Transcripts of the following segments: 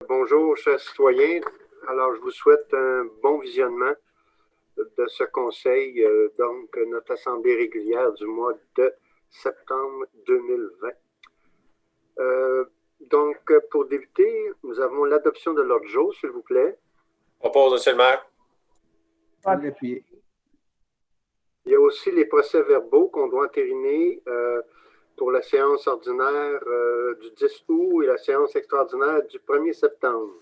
Bonjour, chers citoyens. Alors, je vous souhaite un bon visionnement de ce conseil, donc notre assemblée régulière du mois de septembre 2020. Donc, pour débuter, nous avons l'adoption de l'ordre du jour, s'il vous plaît. Propose, Monsieur le maire. Il y a aussi les procès-verbaux qu'on doit entériner pour la séance ordinaire du 10 août et la séance extraordinaire du 1er septembre.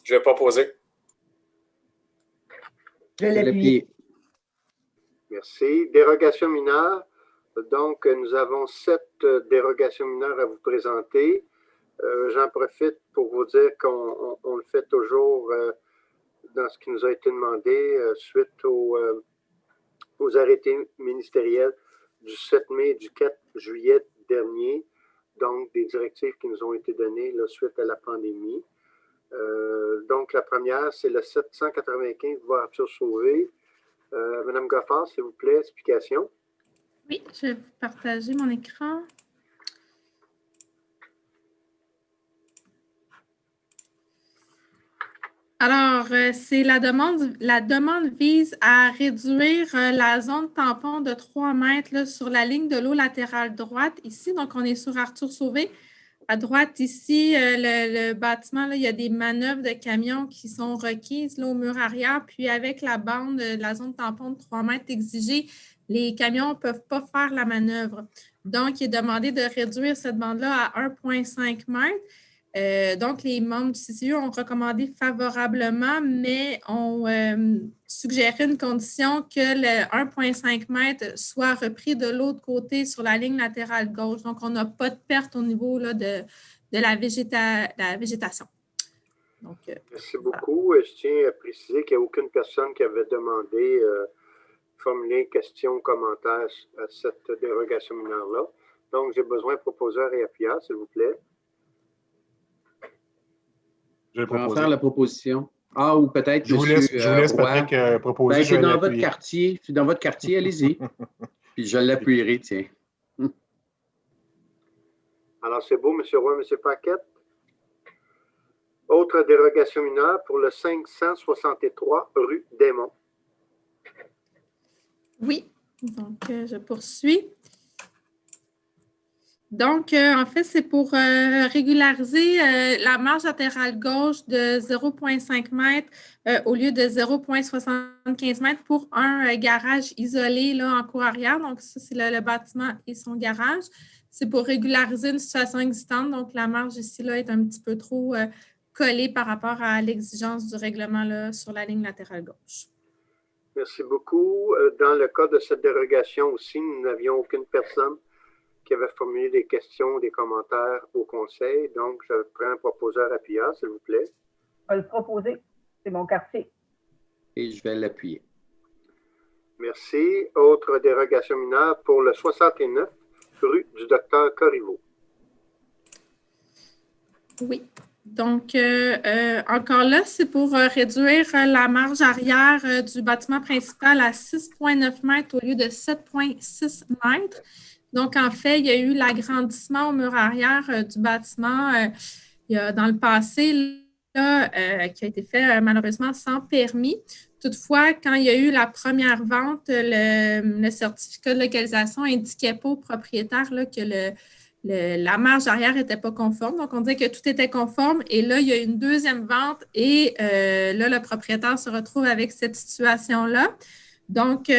Je vais proposer. Je l'appuie. Merci. Dérogation mineure. Donc, nous avons 7 dérogations mineures à vous présenter. J'en profite pour vous dire qu'on le fait toujours dans ce qui nous a été demandé suite aux arrêtés ministériels du 7 mai et du 4 juillet dernier. Donc, des directives qui nous ont été données là, suite à la pandémie. Donc, la première, c'est le 795 voie Arthur Sauvé. Madame Goffard, s'il vous plaît, explication. Oui, je vais partager mon écran. Alors, c'est la demande. La demande vise à réduire la zone tampon de 3 mètres là, sur la ligne de l'eau latérale droite ici. Donc, on est sur Arthur Sauvé. À droite, ici, le bâtiment, là, il y a des manœuvres de camions qui sont requises là, au mur arrière. Puis, avec la bande de la zone tampon de 3 mètres exigée, les camions ne peuvent pas faire la manœuvre. Donc, il est demandé de réduire cette bande-là à 1,5 mètres. Donc, les membres du CCU ont recommandé favorablement, mais ont suggéré une condition que le 1,5 mètres soit repris de l'autre côté sur la ligne latérale gauche. Donc, on n'a pas de perte au niveau là, de la végétation. Donc, merci beaucoup. Je tiens à préciser qu'il n'y a aucune personne qui avait demandé formuler une question ou commentaire à cette dérogation mineure-là. Donc, j'ai besoin de proposeur et appuyeur, s'il vous plaît. Je vais en faire la proposition. Ah, ou peut-être je vous laisse Patrick proposer. Ben, c'est dans votre quartier. C'est dans votre quartier, allez-y. Puis je l'appuierai, tiens. Alors, c'est beau, M. Roy, M. Paquette. Autre dérogation mineure pour le 563 rue Desmonts. Oui, donc je poursuis. Donc, en fait, c'est pour régulariser la marge latérale gauche de 0,5 mètres au lieu de 0,75 mètres pour un garage isolé là, en cour arrière. Donc, ça, c'est le bâtiment et son garage. C'est pour régulariser une situation existante. Donc, la marge ici là, est un petit peu trop collée par rapport à l'exigence du règlement là, sur la ligne latérale gauche. Merci beaucoup. Dans le cas de cette dérogation aussi, nous n'avions aucune personne qui avait formulé des questions, des commentaires au conseil. Donc, je prends un proposeur appuyeur, s'il vous plaît. Je vais le proposer. C'est mon quartier. Et je vais l'appuyer. Merci. Autre dérogation mineure pour le 69 rue du docteur Corriveau. Oui. Donc, encore là, c'est pour réduire la marge arrière du bâtiment principal à 6,9 mètres au lieu de 7,6 mètres. Donc, en fait, il y a eu l'agrandissement au mur arrière du bâtiment dans le passé là, qui a été fait malheureusement sans permis. Toutefois, quand il y a eu la première vente, le certificat de localisation indiquait pas au propriétaire là, que la marge arrière n'était pas conforme. Donc, on disait que tout était conforme. Et là, il y a une deuxième vente et là, le propriétaire se retrouve avec cette situation-là. Donc,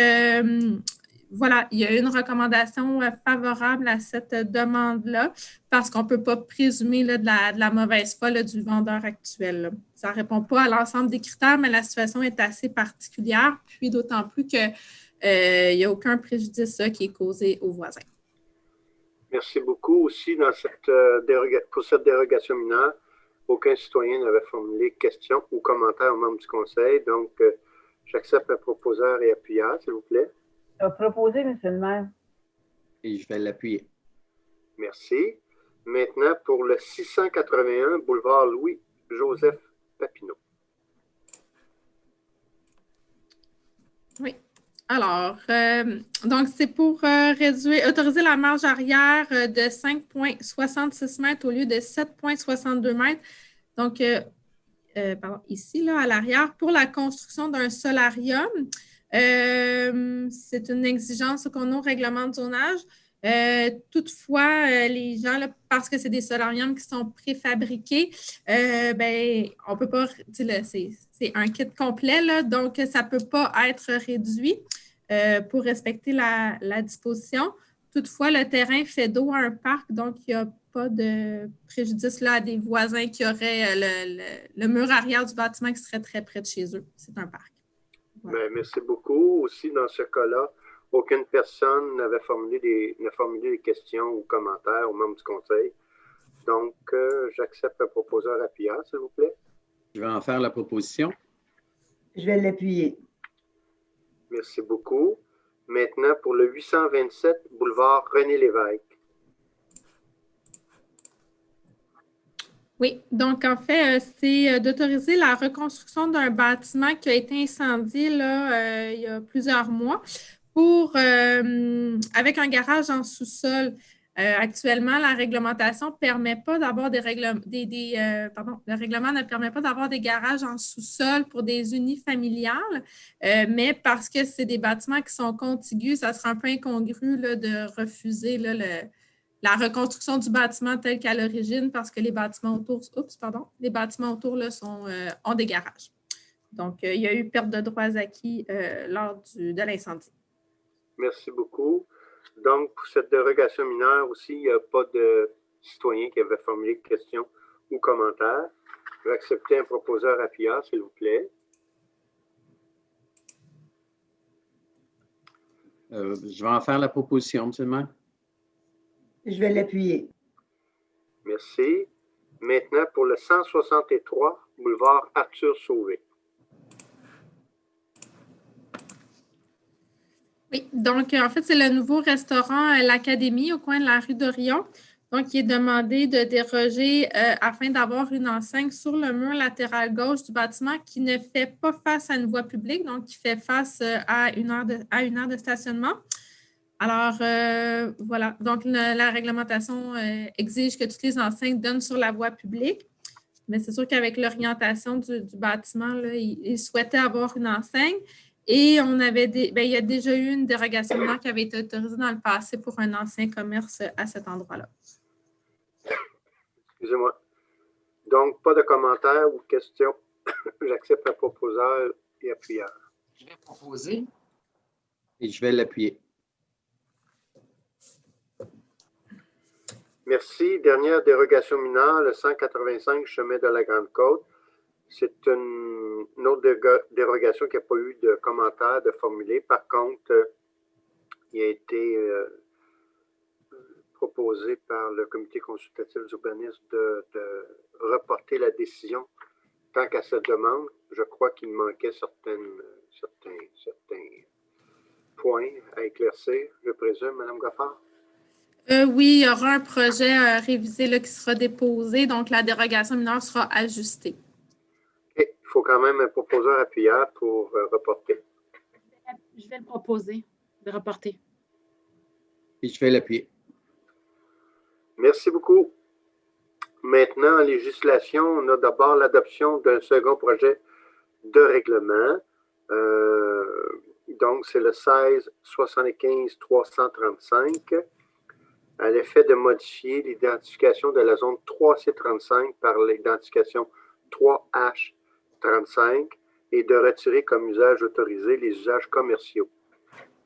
voilà, il y a une recommandation favorable à cette demande-là parce qu'on ne peut pas présumer là, de la mauvaise foi là, du vendeur actuel. Là. Ça ne répond pas à l'ensemble des critères, mais la situation est assez particulière, puis d'autant plus qu'il n'y a aucun préjudice là, qui est causé aux voisins. Merci beaucoup. Aussi, dans pour cette dérogation mineure, aucun citoyen n'avait formulé question ou commentaire aux membres du conseil. Donc, j'accepte le proposeur et appuyeur, s'il vous plaît. Proposer, M. le maire. Et je vais l'appuyer. Merci. Maintenant, pour le 681 boulevard Louis-Joseph Papineau. Oui. Alors, donc, c'est pour autoriser la marge arrière de 5,66 mètres au lieu de 7,62 mètres. Donc, ici, là, à l'arrière, pour la construction d'un solarium, c'est une exigence qu'on a au règlement de zonage. Toutefois, les gens, là, parce que c'est des solariums qui sont préfabriqués, on peut pas, c'est un kit complet, là, donc ça ne peut pas être réduit pour respecter la disposition. Toutefois, le terrain fait dos à un parc, donc il n'y a pas de préjudice là, à des voisins qui auraient le mur arrière du bâtiment qui serait très près de chez eux. C'est un parc. Voilà. Merci beaucoup. Aussi, dans ce cas-là, aucune personne n'a formulé des questions ou commentaires aux membres du conseil. Donc, j'accepte le proposeur appuyant, s'il vous plaît. Je vais en faire la proposition. Je vais l'appuyer. Merci beaucoup. Maintenant, pour le 827 boulevard René-Lévesque. Oui, donc en fait, c'est d'autoriser la reconstruction d'un bâtiment qui a été incendié là, il y a plusieurs mois avec un garage en sous-sol. Actuellement, la réglementation ne permet pas d'avoir le règlement ne permet pas d'avoir des garages en sous-sol pour des unifamiliales, mais parce que c'est des bâtiments qui sont contigus, ça sera un peu incongru là, de refuser là, la reconstruction du bâtiment tel qu'à l'origine parce que les bâtiments autour, là, ont des garages. Donc, il y a eu perte de droits acquis lors de l'incendie. Merci beaucoup. Donc, pour cette dérogation mineure aussi, il n'y a pas de citoyen qui avait formulé de questions ou commentaires. Je vais accepter un proposeur appuyant, s'il vous plaît. Je vais en faire la proposition, M. le maire. Je vais l'appuyer. Merci. Maintenant, pour le 163 boulevard Arthur Sauvé. Oui, donc en fait, c'est le nouveau restaurant L'Académie au coin de la rue d'Orion. Donc, il est demandé de déroger afin d'avoir une enseigne sur le mur latéral gauche du bâtiment qui ne fait pas face à une voie publique, donc qui fait face à une aire de stationnement. Alors, voilà. Donc, la réglementation exige que toutes les enseignes donnent sur la voie publique. Mais c'est sûr qu'avec l'orientation du bâtiment, là, ils souhaitaient avoir une enseigne. Et il y a déjà eu une dérogation mineure qui avait été autorisée dans le passé pour un ancien commerce à cet endroit-là. Excusez-moi. Donc, pas de commentaires ou de questions. J'accepte le proposeur et appuyeur. Je vais proposer et je vais l'appuyer. Merci. Dernière dérogation mineure, le 185 chemin de la Grande-Côte. C'est une autre dérogation qui n'a pas eu de commentaires de formuler. Par contre, il a été proposé par le comité consultatif d'urbanisme de reporter la décision tant qu'à cette demande. Je crois qu'il manquait certains points à éclaircir, je présume, Mme Gaffard. Oui, il y aura un projet révisé là, qui sera déposé, donc la dérogation mineure sera ajustée. Il faut quand même un proposeur appuyeur pour reporter. Je vais le proposer de reporter. Et je vais l'appuyer. Merci beaucoup. Maintenant, en législation, on a d'abord l'adoption d'un second projet de règlement. Donc, c'est le 16-75-335 à l'effet de modifier l'identification de la zone 3C35 par l'identification 3H35 et de retirer comme usage autorisé les usages commerciaux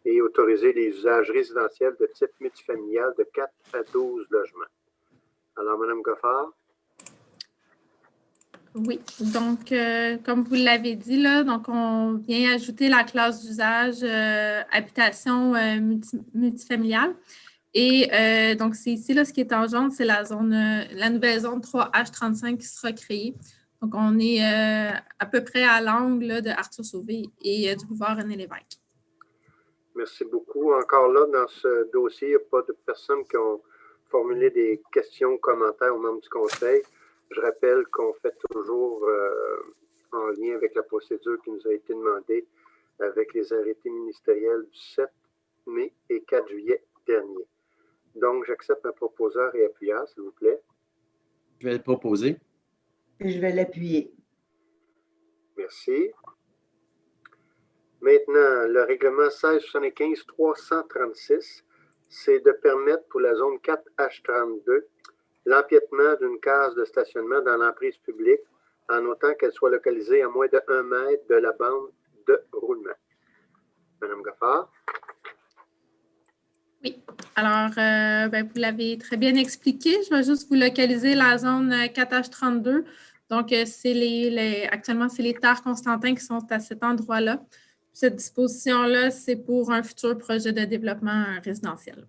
et autoriser les usages résidentiels de type multifamilial de 4 à 12 logements. Alors, Mme Gaffard. Oui, donc, comme vous l'avez dit, là, donc on vient ajouter la classe d'usage habitation multifamiliale. Et donc, c'est ici, là, ce qui est en jaune, c'est la nouvelle zone 3H35 qui sera créée. Donc, on est à peu près à l'angle de Arthur Sauvé et du boulevard René-Lévesque. Merci beaucoup. Encore là, dans ce dossier, il n'y a pas de personnes qui ont formulé des questions ou commentaires aux membres du conseil. Je rappelle qu'on fait toujours en lien avec la procédure qui nous a été demandée avec les arrêtés ministériels du 7 mai et 4 juillet dernier. Donc, j'accepte un proposeur et appuyeur, s'il vous plaît. Je vais le proposer. Et je vais l'appuyer. Merci. Maintenant, le règlement 1675-336, c'est de permettre pour la zone 4H32 l'empiètement d'une case de stationnement dans l'emprise publique en autant qu'elle soit localisée à moins de 1 mètre de la bande de roulement. Madame Gaffard. Oui. Alors, vous l'avez très bien expliqué. Je vais juste vous localiser la zone 4H32. Donc, actuellement, c'est les terres Constantin qui sont à cet endroit-là. Cette disposition-là, c'est pour un futur projet de développement résidentiel.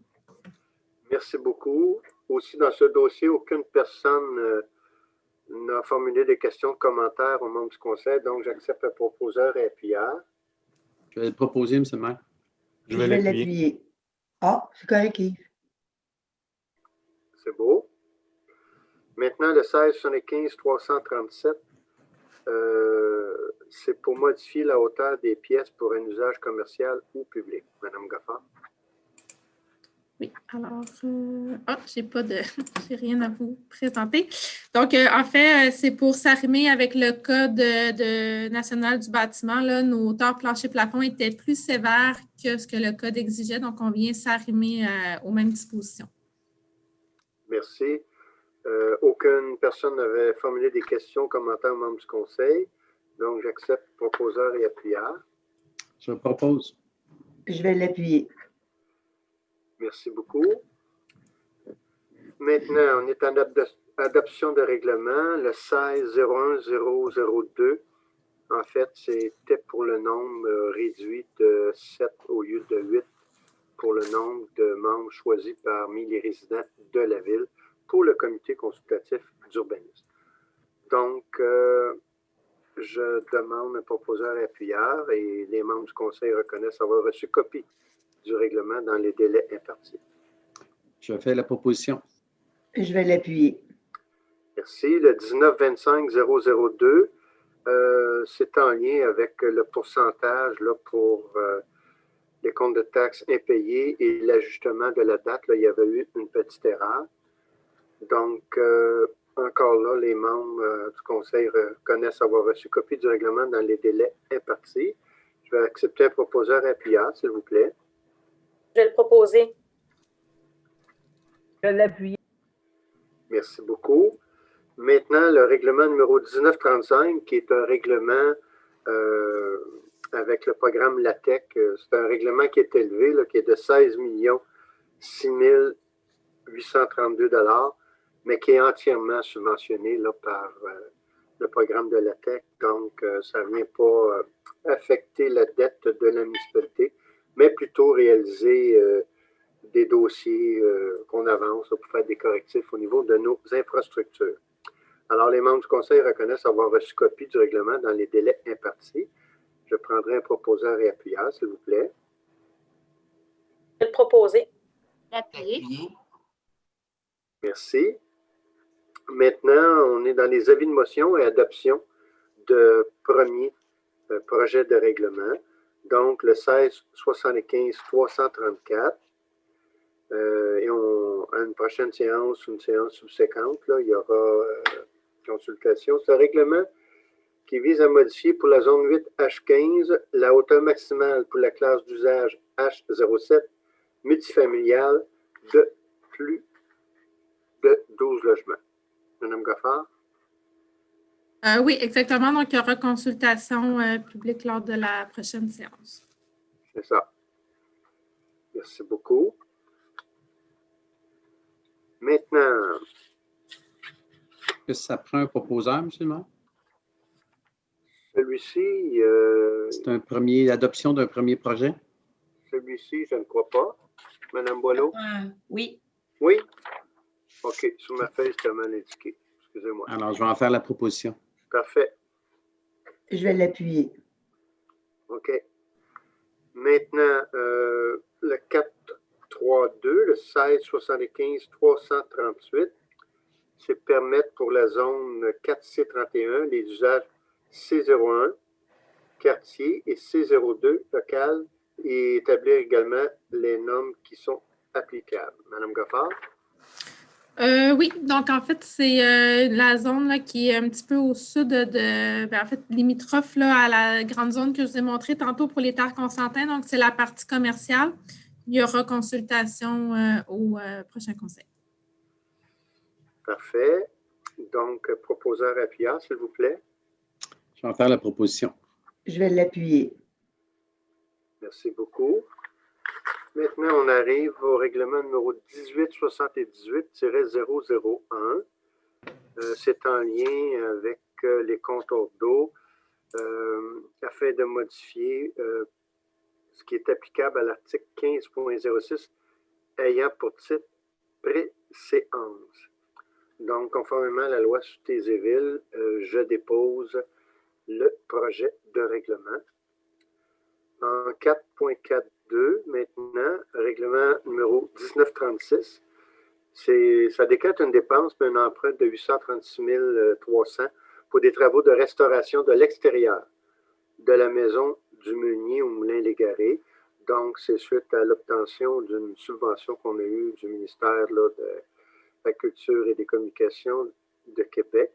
Merci beaucoup. Aussi, dans ce dossier, aucune personne n'a formulé des questions, commentaires aux membres du conseil, donc j'accepte le proposeur et appuyeur. Je vais le proposer, M. le maire. Je vais l'appuyer. Ah, c'est correct, Yves. C'est beau. Maintenant, le 1675-337, c'est pour modifier la hauteur des pièces pour un usage commercial ou public. Madame Gaffard. Oui, alors, j'ai rien à vous présenter. Donc, en fait, c'est pour s'arrimer avec le Code national du bâtiment. Là, nos hauteurs plancher-plafond étaient plus sévères que ce que le Code exigeait. Donc, on vient s'arrimer aux mêmes dispositions. Merci. Aucune personne n'avait formulé des questions, commentaires aux membres du conseil. Donc, j'accepte proposeur et appuyeur. Je propose. Je vais l'appuyer. Merci beaucoup. Maintenant, on est en adoption de règlement, le 16-01-002. En fait, c'était pour le nombre réduit de 7 au lieu de 8 pour le nombre de membres choisis parmi les résidents de la ville pour le comité consultatif d'urbanisme. Donc, je demande un proposeur et appuyeur et les membres du conseil reconnaissent avoir reçu copie du règlement dans les délais impartis. Je fais la proposition. Je vais l'appuyer. Merci. Le 19-25-002, c'est en lien avec le pourcentage là, pour les comptes de taxes impayés et l'ajustement de la date. Là, il y avait eu une petite erreur. Donc, encore là, les membres du conseil reconnaissent avoir reçu copie du règlement dans les délais impartis. Je vais accepter un proposeur et appuyeur, s'il vous plaît. Je vais le proposer. Je vais l'appuyer. Merci beaucoup. Maintenant, le règlement numéro 1935, qui est un règlement avec le programme LATEC. C'est un règlement qui est élevé, là, qui est de 16 6 832 $, mais qui est entièrement subventionné là, par le programme de LATEC. Donc, ça ne vient pas affecter la dette de la municipalité, mais plutôt réaliser des dossiers qu'on avance pour faire des correctifs au niveau de nos infrastructures. Alors, les membres du conseil reconnaissent avoir reçu copie du règlement dans les délais impartis. Je prendrai un proposeur et appuyeur, s'il vous plaît. Je vais le proposer. L'appuyer. Merci. Maintenant, on est dans les avis de motion et adoption de premier projet de règlement. Donc, le 16-75-334. Et à une prochaine séance, une séance subséquente, là, il y aura consultation. C'est un règlement qui vise à modifier pour la zone 8H15 la hauteur maximale pour la classe d'usage H07 multifamiliale de plus de 12 logements. Madame Gaffard? Oui, exactement. Donc, il y aura consultation publique lors de la prochaine séance. C'est ça. Merci beaucoup. Maintenant, Est-ce que ça prend un proposeur, M. le maire? celui-ci, C'est l'adoption d'un premier projet? celui-ci, je ne crois pas. Madame Boileau? Oui. Oui? OK. Sur ma feuille, c'était mal indiqué. Excusez-moi. Alors, je vais en faire la proposition. Parfait. Je vais l'appuyer. OK. Maintenant, le 432, le 16-75-338, c'est permettre pour la zone 4C31 les usages C01, quartier, et C02, local, et établir également les normes qui sont applicables. Madame Gaffard? Oui, donc en fait, c'est la zone là, qui est un petit peu au sud en fait, limitrophe là, à la grande zone que je vous ai montrée tantôt pour les terres Constantin. Donc, c'est la partie commerciale. Il y aura consultation au prochain conseil. Parfait. Donc, proposeur appuyant, s'il vous plaît. Je vais en faire la proposition. Je vais l'appuyer. Merci beaucoup. Maintenant, on arrive au règlement numéro 1878-001. C'est en lien avec les compteurs d'eau afin de modifier ce qui est applicable à l'article 15.06 ayant pour titre préséance. Donc, conformément à la loi sur Taizéville, je dépose le projet de règlement. En 4.42, maintenant, règlement numéro 1936, ça décrète une dépense d'un emprunt de 836 300 pour des travaux de restauration de l'extérieur de la maison du meunier au Moulin-Légaré. Donc, c'est suite à l'obtention d'une subvention qu'on a eue du ministère là, de la Culture et des Communications de Québec.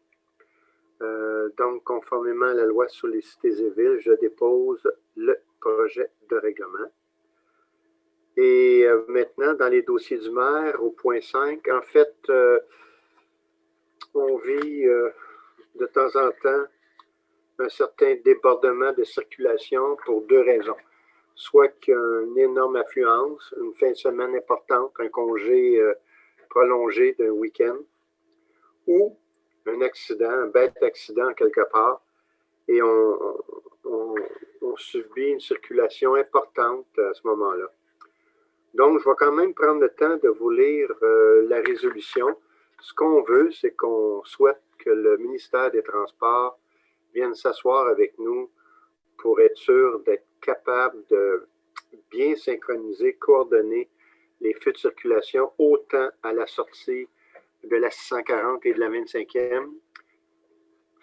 Donc, conformément à la loi sur les cités et villes, je dépose le projet de règlement. Et maintenant, dans les dossiers du maire, au point 5, en fait, on vit de temps en temps un certain débordement de circulation pour deux raisons. Soit qu'il y a une énorme affluence, une fin de semaine importante, un congé prolongé d'un week-end, ou un accident, un bête accident quelque part, et on subit une circulation importante à ce moment-là. Donc, je vais quand même prendre le temps de vous lire la résolution. Ce qu'on veut, c'est qu'on souhaite que le ministère des Transports vienne s'asseoir avec nous pour être sûr d'être capable de bien synchroniser, coordonner les feux de circulation, autant à la sortie de la 640 et de la 25e,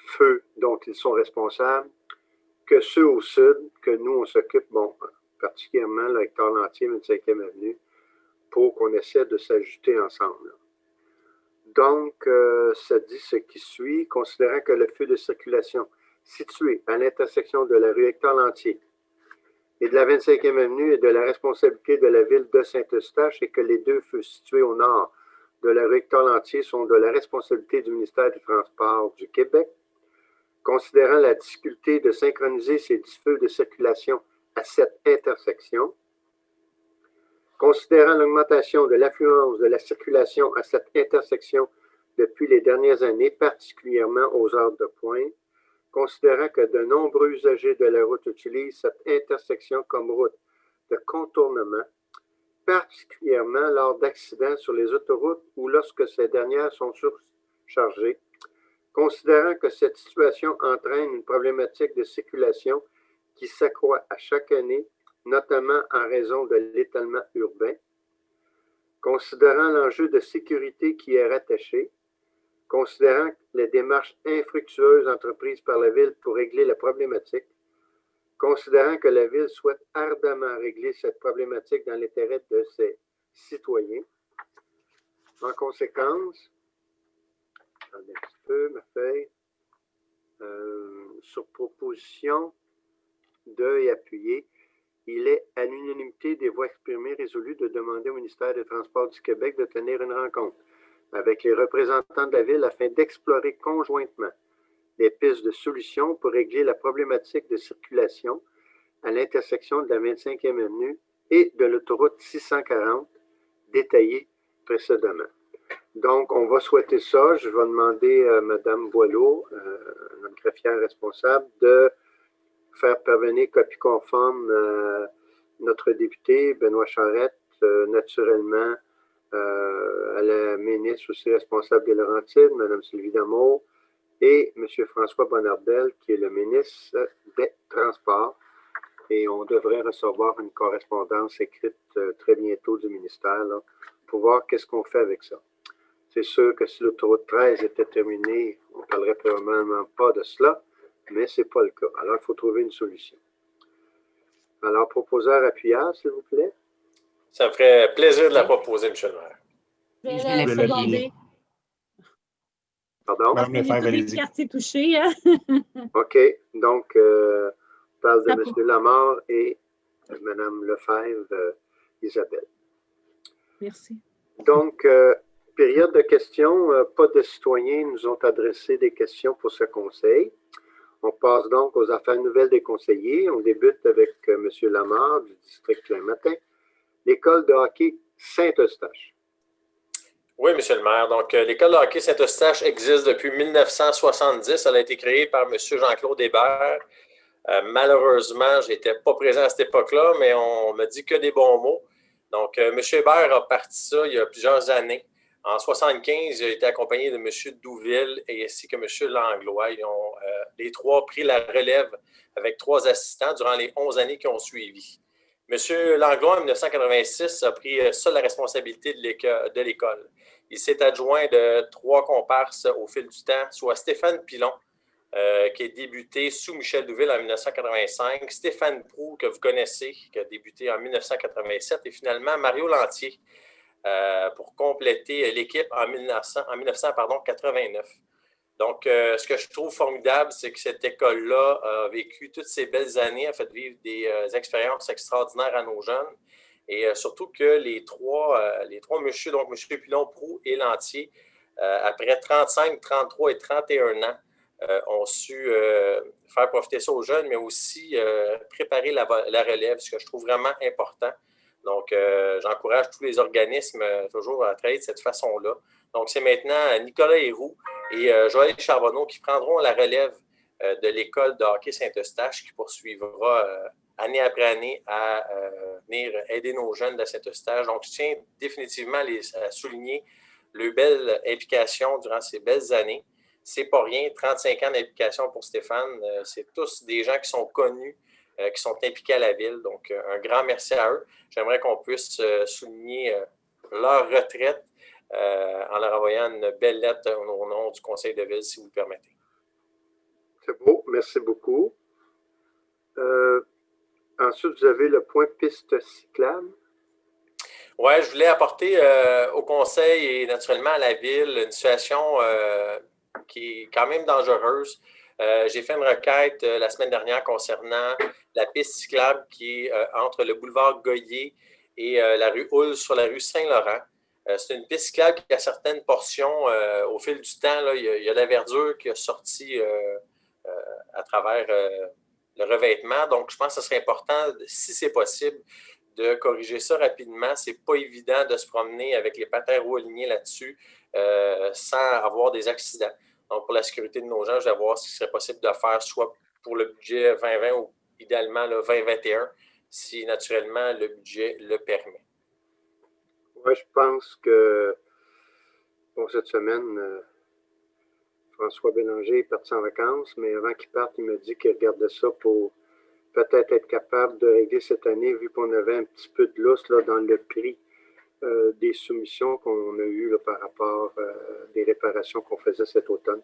feux dont ils sont responsables, que ceux au sud, que nous, on s'occupe, bon, particulièrement le Hector Lantier, 25e avenue, pour qu'on essaie de s'ajuster ensemble. Donc, ça dit ce qui suit, considérant que le feu de circulation situé à l'intersection de la rue Hector Lantier et de la 25e avenue est de la responsabilité de la ville de Saint-Eustache et que les deux feux situés au nord de la rue Hector Lantier sont de la responsabilité du ministère des Transports du Québec, considérant la difficulté de synchroniser ces 10 feux de circulation à cette intersection, considérant l'augmentation de l'affluence de la circulation à cette intersection depuis les dernières années, particulièrement aux heures de pointe, considérant que de nombreux usagers de la route utilisent cette intersection comme route de contournement, particulièrement lors d'accidents sur les autoroutes ou lorsque ces dernières sont surchargées, considérant que cette situation entraîne une problématique de circulation qui s'accroît à chaque année, notamment en raison de l'étalement urbain, considérant l'enjeu de sécurité qui est rattaché, considérant les démarches infructueuses entreprises par la Ville pour régler la problématique, considérant que la Ville souhaite ardemment régler cette problématique dans l'intérêt de ses citoyens. En conséquence, attendez un petit peu ma feuille, sur proposition de et appuyé, il est à l'unanimité des voix exprimées résolu de demander au ministère des Transports du Québec de tenir une rencontre avec les représentants de la Ville afin d'explorer conjointement des pistes de solutions pour régler la problématique de circulation à l'intersection de la 25e avenue et de l'autoroute 640 détaillée précédemment. Donc, on va souhaiter ça. Je vais demander à Mme Boileau, notre greffière responsable, de faire parvenir copie conforme notre député Benoît Charette, naturellement à la ministre aussi responsable des Laurentides, Mme Sylvie Damour, et M. François Bonnardel, qui est le ministre des Transports. Et on devrait recevoir une correspondance écrite très bientôt du ministère là, pour voir qu'est-ce qu'on fait avec ça. C'est sûr que si l'autoroute 13 était terminée, on ne parlerait probablement pas de cela, mais ce n'est pas le cas. Alors, il faut trouver une solution. Alors, proposeur appuyable, s'il vous plaît. Ça me ferait plaisir de la proposer, M. le maire. Je Je vais vais la l'appuyer. seconder. Pardon? Madame Il y a Lefebvre, tous les allez-y. quartiers touchés. Hein? OK. Donc, on parle de Ça M. Lamarre et Mme Lefebvre, Isabelle. Merci. Donc, période de questions. Pas de citoyens nous ont adressé des questions pour ce conseil. On passe donc aux affaires nouvelles des conseillers. On débute avec M. Lamarre du district Clermont-Matin. L'école de hockey Saint-Eustache. Oui, Monsieur le maire. Donc, l'école de hockey Saint-Eustache existe depuis 1970. Elle a été créée par M. Jean-Claude Hébert. Malheureusement, je n'étais pas présent à cette époque-là, mais on me dit que des bons mots. Donc, M. Hébert a parti ça il y a plusieurs années. En 1975, il a été accompagné de M. Douville ainsi que M. Langlois. Ils ont les trois pris la relève avec 3 assistants durant les 11 années qui ont suivi. M. Langlois, en 1986, a pris seul la responsabilité de l'école. Il s'est adjoint de 3 comparses au fil du temps, soit Stéphane Pilon, qui a débuté sous Michel Douville en 1985, Stéphane Proulx, que vous connaissez, qui a débuté en 1987, et finalement Mario Lantier, pour compléter l'équipe en 1989. Donc, ce que je trouve formidable, c'est que cette école-là a vécu toutes ces belles années, a fait vivre des expériences extraordinaires à nos jeunes, et surtout que les trois messieurs, donc M. Pilon, Proulx et Lantier, après 35, 33 et 31 ans, ont su faire profiter ça aux jeunes, mais aussi préparer la relève, ce que je trouve vraiment important. Donc, j'encourage tous les organismes toujours à travailler de cette façon-là. Donc, c'est maintenant Nicolas Héroux et Joël Charbonneau qui prendront la relève de l'école de hockey Saint-Eustache qui poursuivra année après année à venir aider nos jeunes de Saint-Eustache. Donc, je tiens définitivement à souligner leur belle implication durant ces belles années. C'est pas rien, 35 ans d'implication pour Stéphane. C'est tous des gens qui sont connus, qui sont impliqués à la ville. Donc, un grand merci à eux. J'aimerais qu'on puisse souligner leur retraite en leur envoyant une belle lettre au nom du conseil de ville, si vous le permettez. C'est beau, merci beaucoup. Ensuite, vous avez le point piste cyclable. Oui, je voulais apporter au conseil et naturellement à la ville une situation qui est quand même dangereuse. J'ai fait une requête la semaine dernière concernant la piste cyclable qui est entre le boulevard Goyer et la rue Houle sur la rue Saint-Laurent. C'est une piste cyclable qui a certaines portions, au fil du temps, là, il y a de la verdure qui a sorti à travers le revêtement. Donc, je pense que ce serait important, si c'est possible, de corriger ça rapidement. Ce n'est pas évident de se promener avec les patins roues alignés là-dessus sans avoir des accidents. Donc, pour la sécurité de nos gens, je vais voir ce qu'il serait possible de faire, soit pour le budget 2020 ou idéalement le 2021, si naturellement le budget le permet. Oui, je pense que pour cette semaine, François Bélanger est parti en vacances, mais avant qu'il parte, il m'a dit qu'il regardait ça pour peut-être être capable de régler cette année, vu qu'on avait un petit peu de lousse là, dans le prix des soumissions qu'on a eues là, par rapport des réparations qu'on faisait cet automne.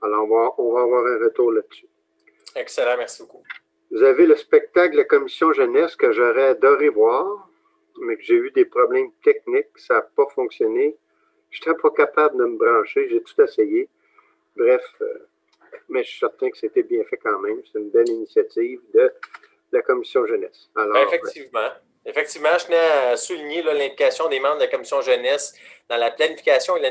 Alors, on va avoir un retour là-dessus. Excellent, merci beaucoup. Vous avez le spectacle de la commission jeunesse que j'aurais adoré voir, mais que j'ai eu des problèmes techniques, ça n'a pas fonctionné. Je n'étais pas capable de me brancher, j'ai tout essayé. Bref, mais je suis certain que c'était bien fait quand même. C'est une belle initiative de la commission jeunesse. Alors, Effectivement, je tenais à souligner l'implication des membres de la commission jeunesse dans la planification et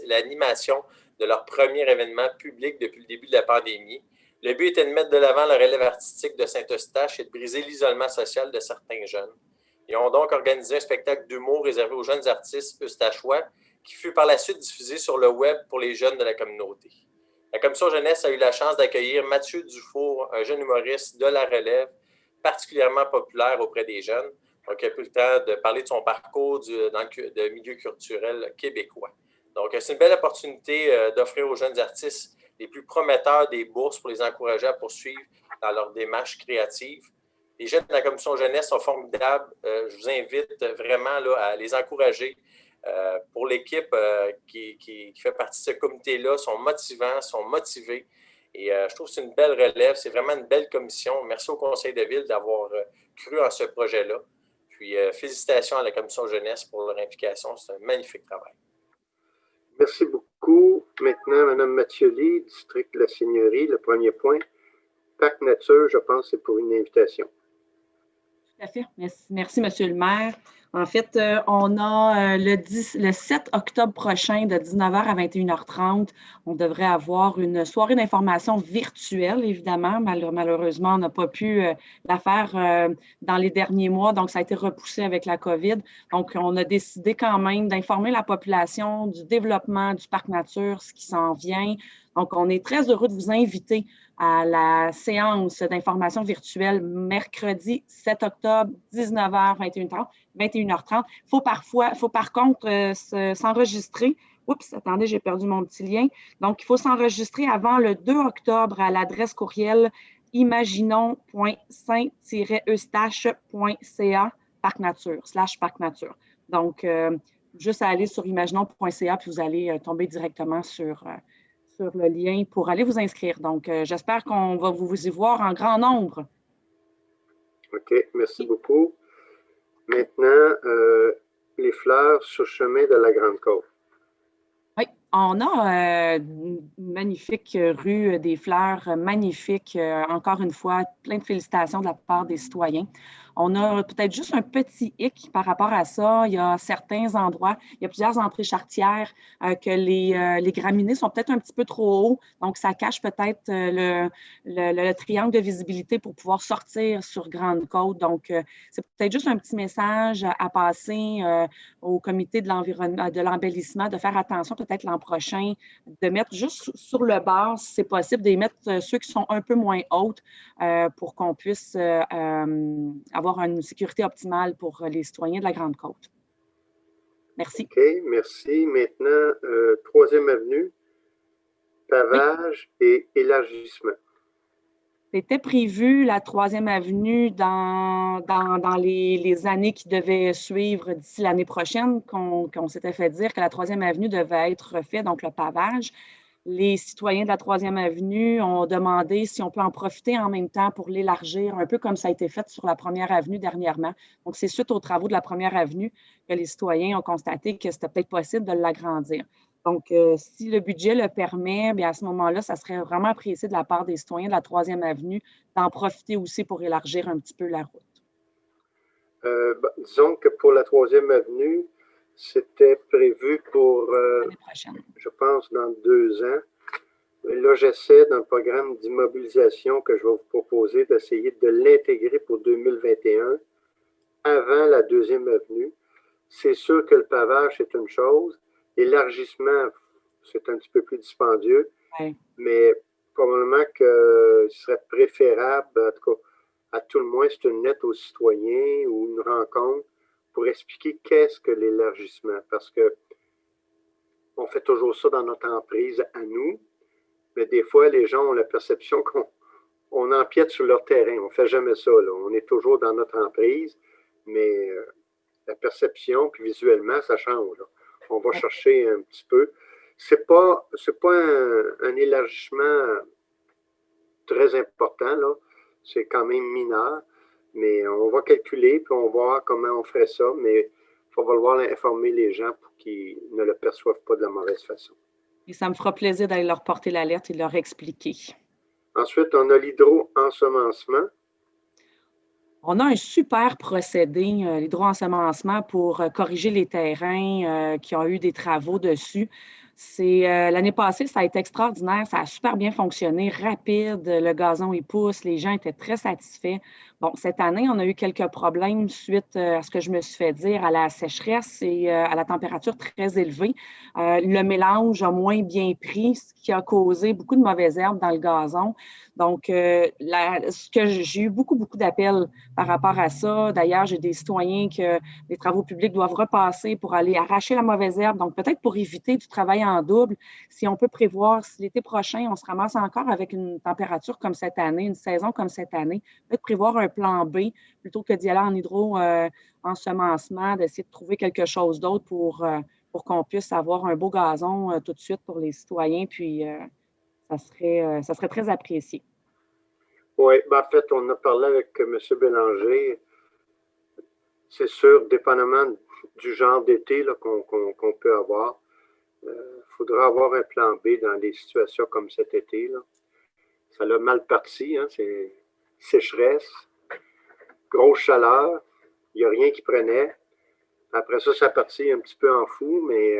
l'animation de leur premier événement public depuis le début de la pandémie. Le but était de mettre de l'avant la relève artistique de Saint-Eustache et de briser l'isolement social de certains jeunes. Ils ont donc organisé un spectacle d'humour réservé aux jeunes artistes eustachois qui fut par la suite diffusé sur le web pour les jeunes de la communauté. La commission jeunesse a eu la chance d'accueillir Mathieu Dufour, un jeune humoriste de la relève, particulièrement populaire auprès des jeunes. Donc, il a eu le temps de parler de son parcours dans le milieu culturel québécois. Donc, c'est une belle opportunité d'offrir aux jeunes artistes les plus prometteurs des bourses pour les encourager à poursuivre dans leur démarche créative. Les jeunes de la commission jeunesse sont formidables. Je vous invite vraiment là, à les encourager. Pour l'équipe qui fait partie de ce comité-là, sont motivants, sont motivés. Et je trouve que c'est une belle relève. C'est vraiment une belle commission. Merci au conseil de ville d'avoir cru en ce projet-là. Puis, félicitations à la commission jeunesse pour leur implication. C'est un magnifique travail. Merci beaucoup. Maintenant, Maintenant, Mme Mathioli, district de la Seigneurie, le premier point. Parc Nature, je pense, c'est pour une invitation. Tout à fait. Merci, Monsieur le maire. En fait, on a le 7 octobre prochain, de 19h à 21h30, on devrait avoir une soirée d'information virtuelle, évidemment. Malheureusement, on n'a pas pu la faire dans les derniers mois, donc ça a été repoussé avec la COVID. Donc, on a décidé quand même d'informer la population du développement du parc nature, ce qui s'en vient. Donc, on est très heureux de vous inviter à la séance d'information virtuelle mercredi 7 octobre, 19h, 21h30. Il faut par contre s'enregistrer. Oups, attendez, j'ai perdu mon petit lien. Donc, il faut s'enregistrer avant le 2 octobre à l'adresse courriel imaginons.saint-eustache.ca parc nature. Donc, juste à aller sur imaginons.ca, puis vous allez tomber directement sur le lien pour aller vous inscrire. Donc, j'espère qu'on va vous y voir en grand nombre. OK, merci beaucoup. Maintenant, les fleurs sur le chemin de la Grande-Côte. Oui, on a une magnifique rue des fleurs, magnifique. Encore une fois, plein de félicitations de la part des citoyens. On a peut-être juste un petit hic par rapport à ça. Il y a certains endroits, il y a plusieurs entrées charretières que les graminées sont peut-être un petit peu trop hauts. Donc, ça cache peut-être le triangle de visibilité pour pouvoir sortir sur Grande-Côte. Donc, c'est peut-être juste un petit message à passer au comité de l'environnement, de l'embellissement, de faire attention peut-être l'an prochain, de mettre juste sur le bord, si c'est possible, de mettre ceux qui sont un peu moins hautes pour qu'on puisse avoir une sécurité optimale pour les citoyens de la Grande-Côte. Merci. OK, merci. Maintenant, 3e avenue, pavage et élargissement. C'était prévu la 3e avenue dans les années qui devaient suivre d'ici l'année prochaine, qu'on s'était fait dire que la 3e avenue devait être refaite, donc le pavage. Les citoyens de la 3e avenue ont demandé si on peut en profiter en même temps pour l'élargir, un peu comme ça a été fait sur la 1re avenue dernièrement. Donc, c'est suite aux travaux de la 1re avenue que les citoyens ont constaté que c'était peut-être possible de l'agrandir. Donc, si le budget le permet, bien à ce moment-là, ça serait vraiment apprécié de la part des citoyens de la 3e avenue d'en profiter aussi pour élargir un petit peu la route. Disons que pour la 3e avenue, c'était prévu pour, l'année prochaine. Je pense, dans 2 ans. Mais là, j'essaie, dans le programme d'immobilisation que je vais vous proposer, d'essayer de l'intégrer pour 2021 avant la 2e avenue. C'est sûr que le pavage, c'est une chose. L'élargissement, c'est un petit peu plus dispendieux. Ouais. Mais probablement que ce serait préférable, en tout cas, à tout le moins, c'est une lettre aux citoyens ou une rencontre pour expliquer qu'est-ce que l'élargissement. Parce que on fait toujours ça dans notre emprise à nous, mais des fois, les gens ont la perception qu'on empiète sur leur terrain. On ne fait jamais ça, là. On est toujours dans notre emprise, mais la perception, puis visuellement, ça change, là. On va chercher un petit peu. C'est pas un élargissement très important, là. C'est quand même mineur, mais on va calculer, puis on va voir comment on ferait ça, mais il va falloir informer les gens pour qu'ils ne le perçoivent pas de la mauvaise façon. Et ça me fera plaisir d'aller leur porter l'alerte et de leur expliquer. Ensuite, on a l'hydro-ensemencement. On a un super procédé, l'hydro-ensemencement, pour corriger les terrains qui ont eu des travaux dessus. L'année passée, ça a été extraordinaire, ça a super bien fonctionné, rapide, le gazon il pousse, les gens étaient très satisfaits. Bon, cette année, on a eu quelques problèmes suite à ce que je me suis fait dire, à la sécheresse et à la température très élevée. Le mélange a moins bien pris, ce qui a causé beaucoup de mauvaises herbes dans le gazon. Donc, j'ai eu beaucoup d'appels par rapport à ça. D'ailleurs, j'ai des citoyens que les travaux publics doivent repasser pour aller arracher la mauvaise herbe. Donc, peut-être pour éviter du travail en double, si on peut prévoir, si l'été prochain, on se ramasse encore avec une température comme cette année, une saison comme cette année, peut-être prévoir un plan B plutôt que d'y aller en hydro-ensemencement, d'essayer de trouver quelque chose d'autre pour qu'on puisse avoir un beau gazon tout de suite pour les citoyens. Puis, ça serait très apprécié. Oui, ben en fait, on a parlé avec M. Bélanger. C'est sûr, dépendamment du genre d'été qu'on peut avoir, il faudra avoir un plan B dans des situations comme cet été, là. Ça l'a mal parti, hein, c'est sécheresse, grosse chaleur, il n'y a rien qui prenait. Après ça, ça partit un petit peu en fou, mais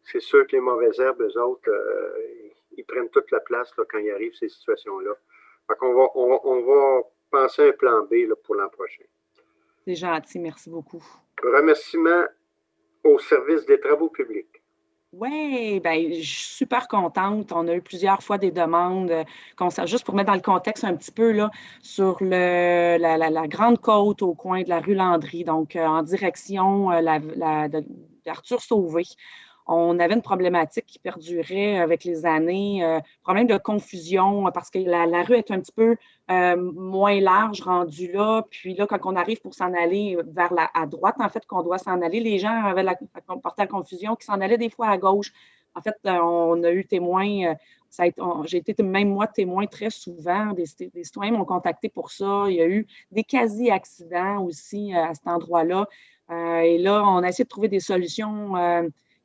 c'est sûr que les mauvaises herbes, eux autres, ils prennent toute la place là, quand il arrive ces situations-là. Donc, on va penser à un plan B là, pour l'an prochain. C'est gentil, merci beaucoup. Remerciements au service des travaux publics. Oui, bien, je suis super contente. On a eu plusieurs fois des demandes, juste pour mettre dans le contexte un petit peu, là, sur la grande côte au coin de la rue Landry, donc en direction d'Arthur Sauvé. On avait une problématique qui perdurait avec les années, problème de confusion parce que la rue est un petit peu moins large rendue là. Puis là, quand on arrive pour s'en aller à droite, en fait, qu'on doit s'en aller, les gens avaient porté la confusion qui s'en allaient des fois à gauche. En fait, on a eu témoin, j'ai été même moi témoin très souvent. Des citoyens m'ont contacté pour ça. Il y a eu des quasi-accidents aussi à cet endroit-là. Et là, on a essayé de trouver des solutions.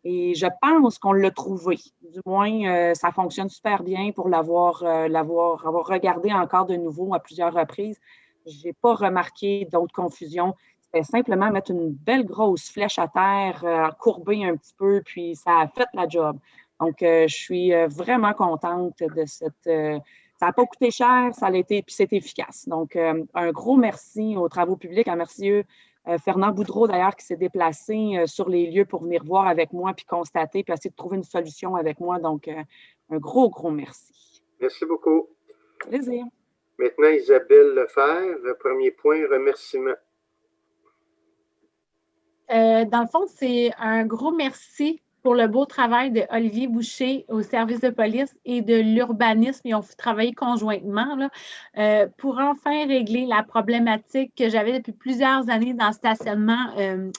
Et je pense qu'on l'a trouvé. Du moins, ça fonctionne super bien pour l'avoir regardé encore de nouveau à plusieurs reprises. Je n'ai pas remarqué d'autres confusions. C'était simplement mettre une belle grosse flèche à terre, courber un petit peu, puis ça a fait la job. Donc, je suis vraiment contente de cette... ça n'a pas coûté cher, ça a été, puis c'est efficace. Donc, un gros merci aux travaux publics, un merci Fernand Boudreau, d'ailleurs, qui s'est déplacé sur les lieux pour venir voir avec moi, puis constater, puis essayer de trouver une solution avec moi. Donc, un gros merci. Merci beaucoup. Plaisir. Maintenant, Isabelle Lefebvre, le premier point, remerciement. Dans le fond, c'est un gros merci pour le beau travail de Olivier Boucher au service de police et de l'urbanisme. Ils ont travaillé conjointement là, pour enfin régler la problématique que j'avais depuis plusieurs années dans le stationnement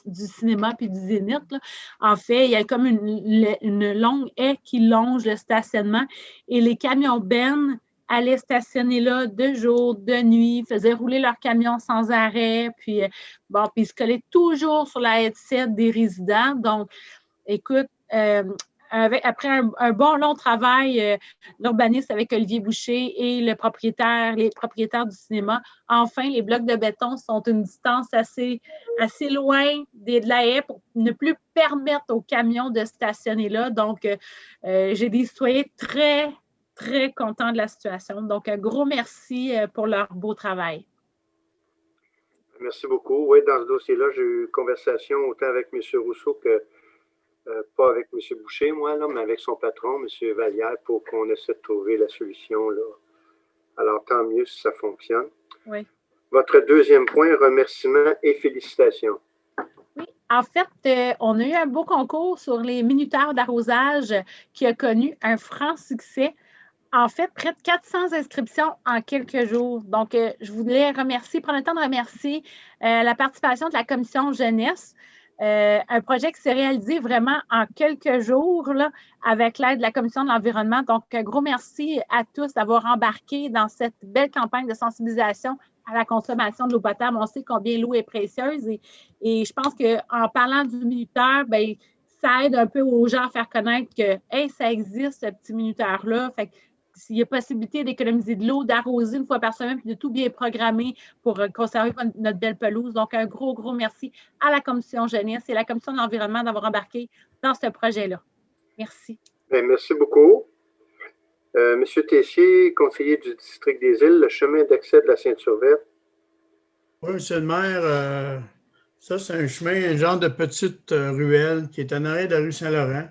du cinéma puis du Zénith. Là. En fait, il y a comme une longue haie qui longe le stationnement et les camions bennes allaient stationner là de jour, de nuit, faisaient rouler leurs camions sans arrêt, puis ils se collaient toujours sur la headset des résidents. Donc, écoute, après un bon long travail, l'urbaniste avec Olivier Boucher et les propriétaires du cinéma, enfin, les blocs de béton sont une distance assez loin de la haie pour ne plus permettre aux camions de stationner là. Donc, j'ai des citoyens très, très contents de la situation. Donc, un gros merci pour leur beau travail. Merci beaucoup. Oui, dans ce dossier-là, j'ai eu une conversation autant avec M. Rousseau que pas avec M. Boucher, moi, là, mais avec son patron, M. Vallière, pour qu'on essaie de trouver la solution. Là. Alors, tant mieux si ça fonctionne. Oui. Votre deuxième point, remerciements et félicitations. Oui, en fait, on a eu un beau concours sur les minuteurs d'arrosage qui a connu un franc succès. En fait, près de 400 inscriptions en quelques jours. Donc, je voulais prendre le temps de remercier la participation de la commission jeunesse. Un projet qui s'est réalisé vraiment en quelques jours là, avec l'aide de la Commission de l'environnement. Donc, un gros merci à tous d'avoir embarqué dans cette belle campagne de sensibilisation à la consommation de l'eau potable. On sait combien l'eau est précieuse et je pense qu'en parlant du minuteur, bien, ça aide un peu aux gens à faire connaître que hey, ça existe, ce petit minuteur-là. Fait que s'il y a possibilité d'économiser de l'eau, d'arroser une fois par semaine, puis de tout bien programmer pour conserver notre belle pelouse. Donc, un gros, gros merci à la Commission jeunesse et à la Commission de l'environnement d'avoir embarqué dans ce projet-là. Merci. Bien, merci beaucoup. Monsieur Tessier, conseiller du district des Îles, le chemin d'accès de la Ceinture verte. Oui, monsieur le maire, ça, c'est un chemin, un genre de petite ruelle qui est en arrière de la rue Saint-Laurent.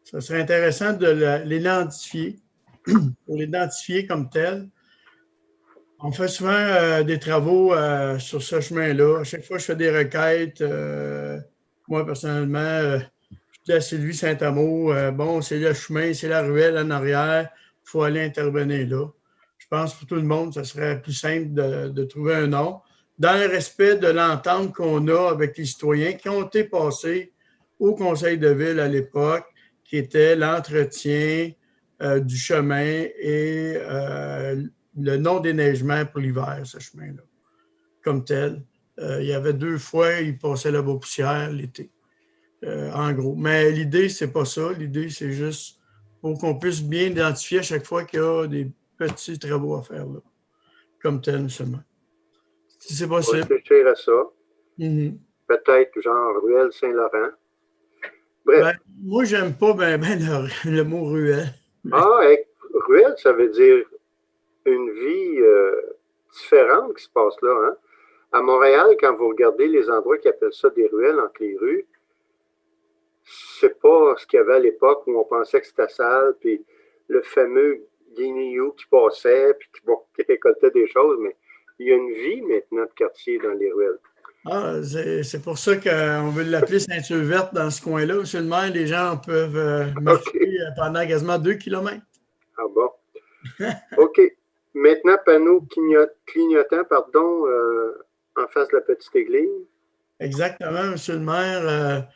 Ça serait intéressant de l'identifier. Pour l'identifier comme tel. On fait souvent des travaux sur ce chemin-là. À chaque fois que je fais des requêtes, moi, personnellement, je dis à Sylvie Saint-Amour, bon, c'est le chemin, c'est la ruelle en arrière, il faut aller intervenir là. Je pense que pour tout le monde, ce serait plus simple de trouver un nom. Dans le respect de l'entente qu'on a avec les citoyens qui ont été passés au conseil de ville à l'époque, qui était l'entretien du chemin et le non-déneigement pour l'hiver, ce chemin-là, comme tel. Il y avait 2 fois, il passait la poussière l'été, en gros. Mais l'idée, c'est pas ça. L'idée, c'est juste pour qu'on puisse bien identifier à chaque fois qu'il y a des petits travaux à faire, là, comme tel seulement. Si c'est On va possible. réfléchir à ça. Mhm. Peut-être genre ruelle Saint-Laurent. Bref. Ben, moi, j'aime pas ben le mot ruelle. Ah, ruelle, ça veut dire une vie différente qui se passe là. Hein? À Montréal, quand vous regardez les endroits qui appellent ça des ruelles entre les rues, c'est pas ce qu'il y avait à l'époque où on pensait que c'était sale, puis le fameux guinéou qui passait, puis qui récoltait des choses, mais il y a une vie maintenant de quartier dans les ruelles. Ah, c'est pour ça qu'on veut l'appeler ceinture verte dans ce coin-là. Monsieur le maire, les gens peuvent marcher pendant quasiment 2 kilomètres. Ah bon? OK. Maintenant, panneau clignotant, en face de la petite église. Exactement, monsieur le maire.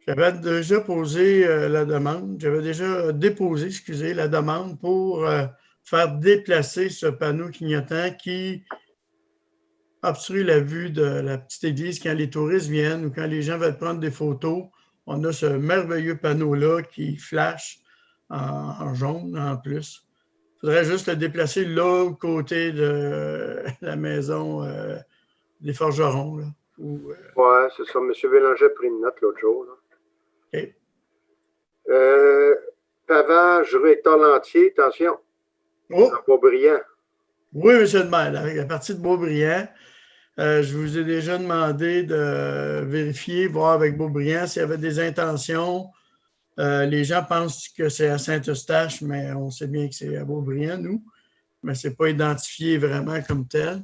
J'avais déjà posé la demande. J'avais déjà déposé, excusez, la demande pour faire déplacer ce panneau clignotant qui obstrue la vue de la petite église quand les touristes viennent ou quand les gens veulent prendre des photos. On a ce merveilleux panneau-là qui flash en jaune en plus. Il faudrait juste le déplacer là, au côté de la maison des forgerons. Là, ouais, c'est ça. M. Bélanger a pris une note l'autre jour. Là. OK. Pavage, rue Hector Lantier, attention. Oh! Boisbriand. Oui, monsieur le maire, à partir de Beaubriand, je vous ai déjà demandé de vérifier, voir avec Beaubriand s'il y avait des intentions. Les gens pensent que c'est à Saint-Eustache, mais on sait bien que c'est à Beaubriand, nous. Mais ce n'est pas identifié vraiment comme tel.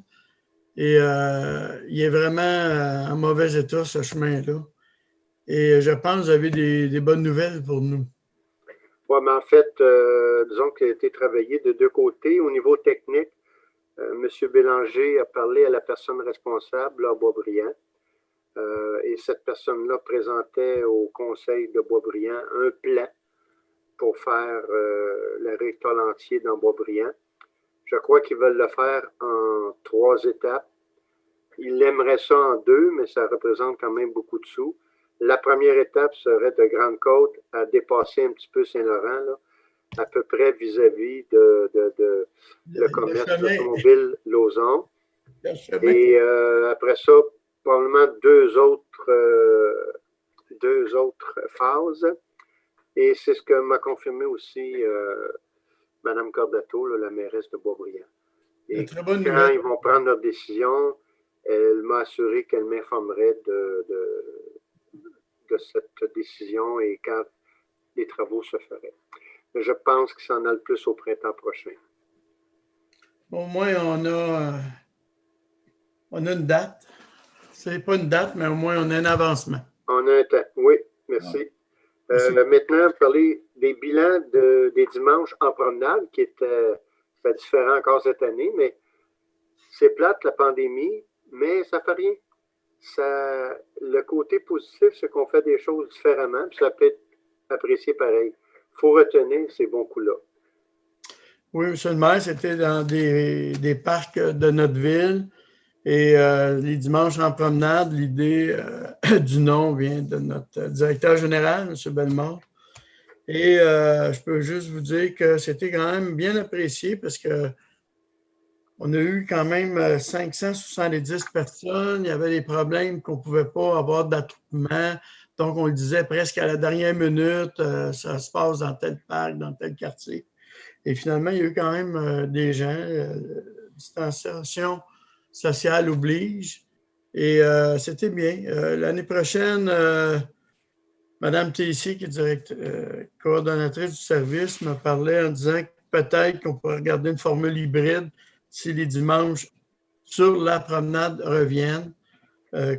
Et il est vraiment en mauvais état, ce chemin-là. Et je pense que vous avez des bonnes nouvelles pour nous. Oui, mais en fait, disons qu'il a été travaillé de deux côtés. Au niveau technique, M. Bélanger a parlé à la personne responsable à Boisbriand. Et cette personne-là présentait au conseil de Boisbriand un plan pour faire le rectangle entier dans Boisbriand. Je crois qu'ils veulent le faire en 3 étapes. Ils aimeraient ça en 2, mais ça représente quand même beaucoup de sous. La première étape serait de Grande-Côte à dépasser un petit peu Saint-Laurent, là, à peu près vis-à-vis le commerce automobile Lauson. Et après ça, probablement deux autres phases. Et c'est ce que m'a confirmé aussi Mme Cordato, là, la mairesse de Boisbriand. Et quand ils vont prendre leur décision, elle m'a assuré qu'elle m'informerait de cette décision et quand les travaux se feraient. Je pense que ça en a le plus au printemps prochain. Au moins, on a une date. Ce n'est pas une date, mais au moins, on a un avancement. On a un temps. Oui, merci. Maintenant, parler des bilans des dimanches en promenade, qui étaient différent encore cette année, mais c'est plate, la pandémie, mais ça ne fait rien. Le côté positif, c'est qu'on fait des choses différemment, puis ça peut être apprécié pareil. Il faut retenir ces bons coups-là. Oui, M. le maire, c'était dans des parcs de notre ville. Et les dimanches en promenade, l'idée du nom vient de notre directeur général, M. Bellemare. Et je peux juste vous dire que c'était quand même bien apprécié parce que on a eu quand même 570 personnes. Il y avait des problèmes qu'on ne pouvait pas avoir d'attroupement. Donc, on le disait presque à la dernière minute, ça se passe dans tel parc, dans tel quartier. Et finalement, il y a eu quand même des gens, distanciation sociale oblige. Et c'était bien. L'année prochaine, Mme Tessier, qui est coordonnatrice du service, me parlait en disant que peut-être qu'on pourrait regarder une formule hybride si les dimanches sur la promenade reviennent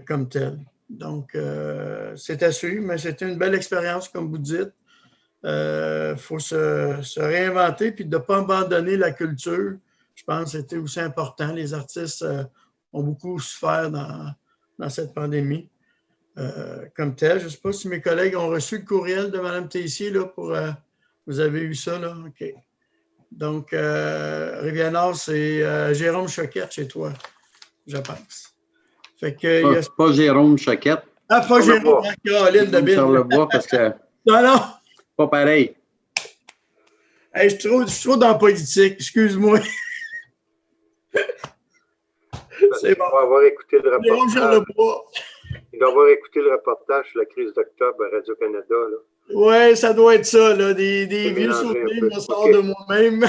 comme telle. Donc, c'est à suivre, mais c'était une belle expérience, comme vous dites. Il faut se réinventer puis de ne pas abandonner la culture. Je pense que c'était aussi important. Les artistes ont beaucoup souffert dans cette pandémie comme tel. Je ne sais pas si mes collègues ont reçu le courriel de Mme Tessier. Là, vous avez eu ça, là? OK. Donc, Rivière-Nord, c'est Jérôme Choquette chez toi, je pense. Fait que, pas Jérôme Choquette. Ah, pas Jérôme, Caroline de Bille. Sur le bois parce que... Non. Pas pareil. Hey, je suis trop dans la politique, excuse-moi. C'est bon. Il doit avoir écouté le Jérôme reportage. Charlebois. Il doit avoir écouté le reportage sur la crise d'octobre à Radio-Canada. Oui, ça doit être ça, là. Des vieux mélangé un souvenirs peu. me sortent OK. de moi-même.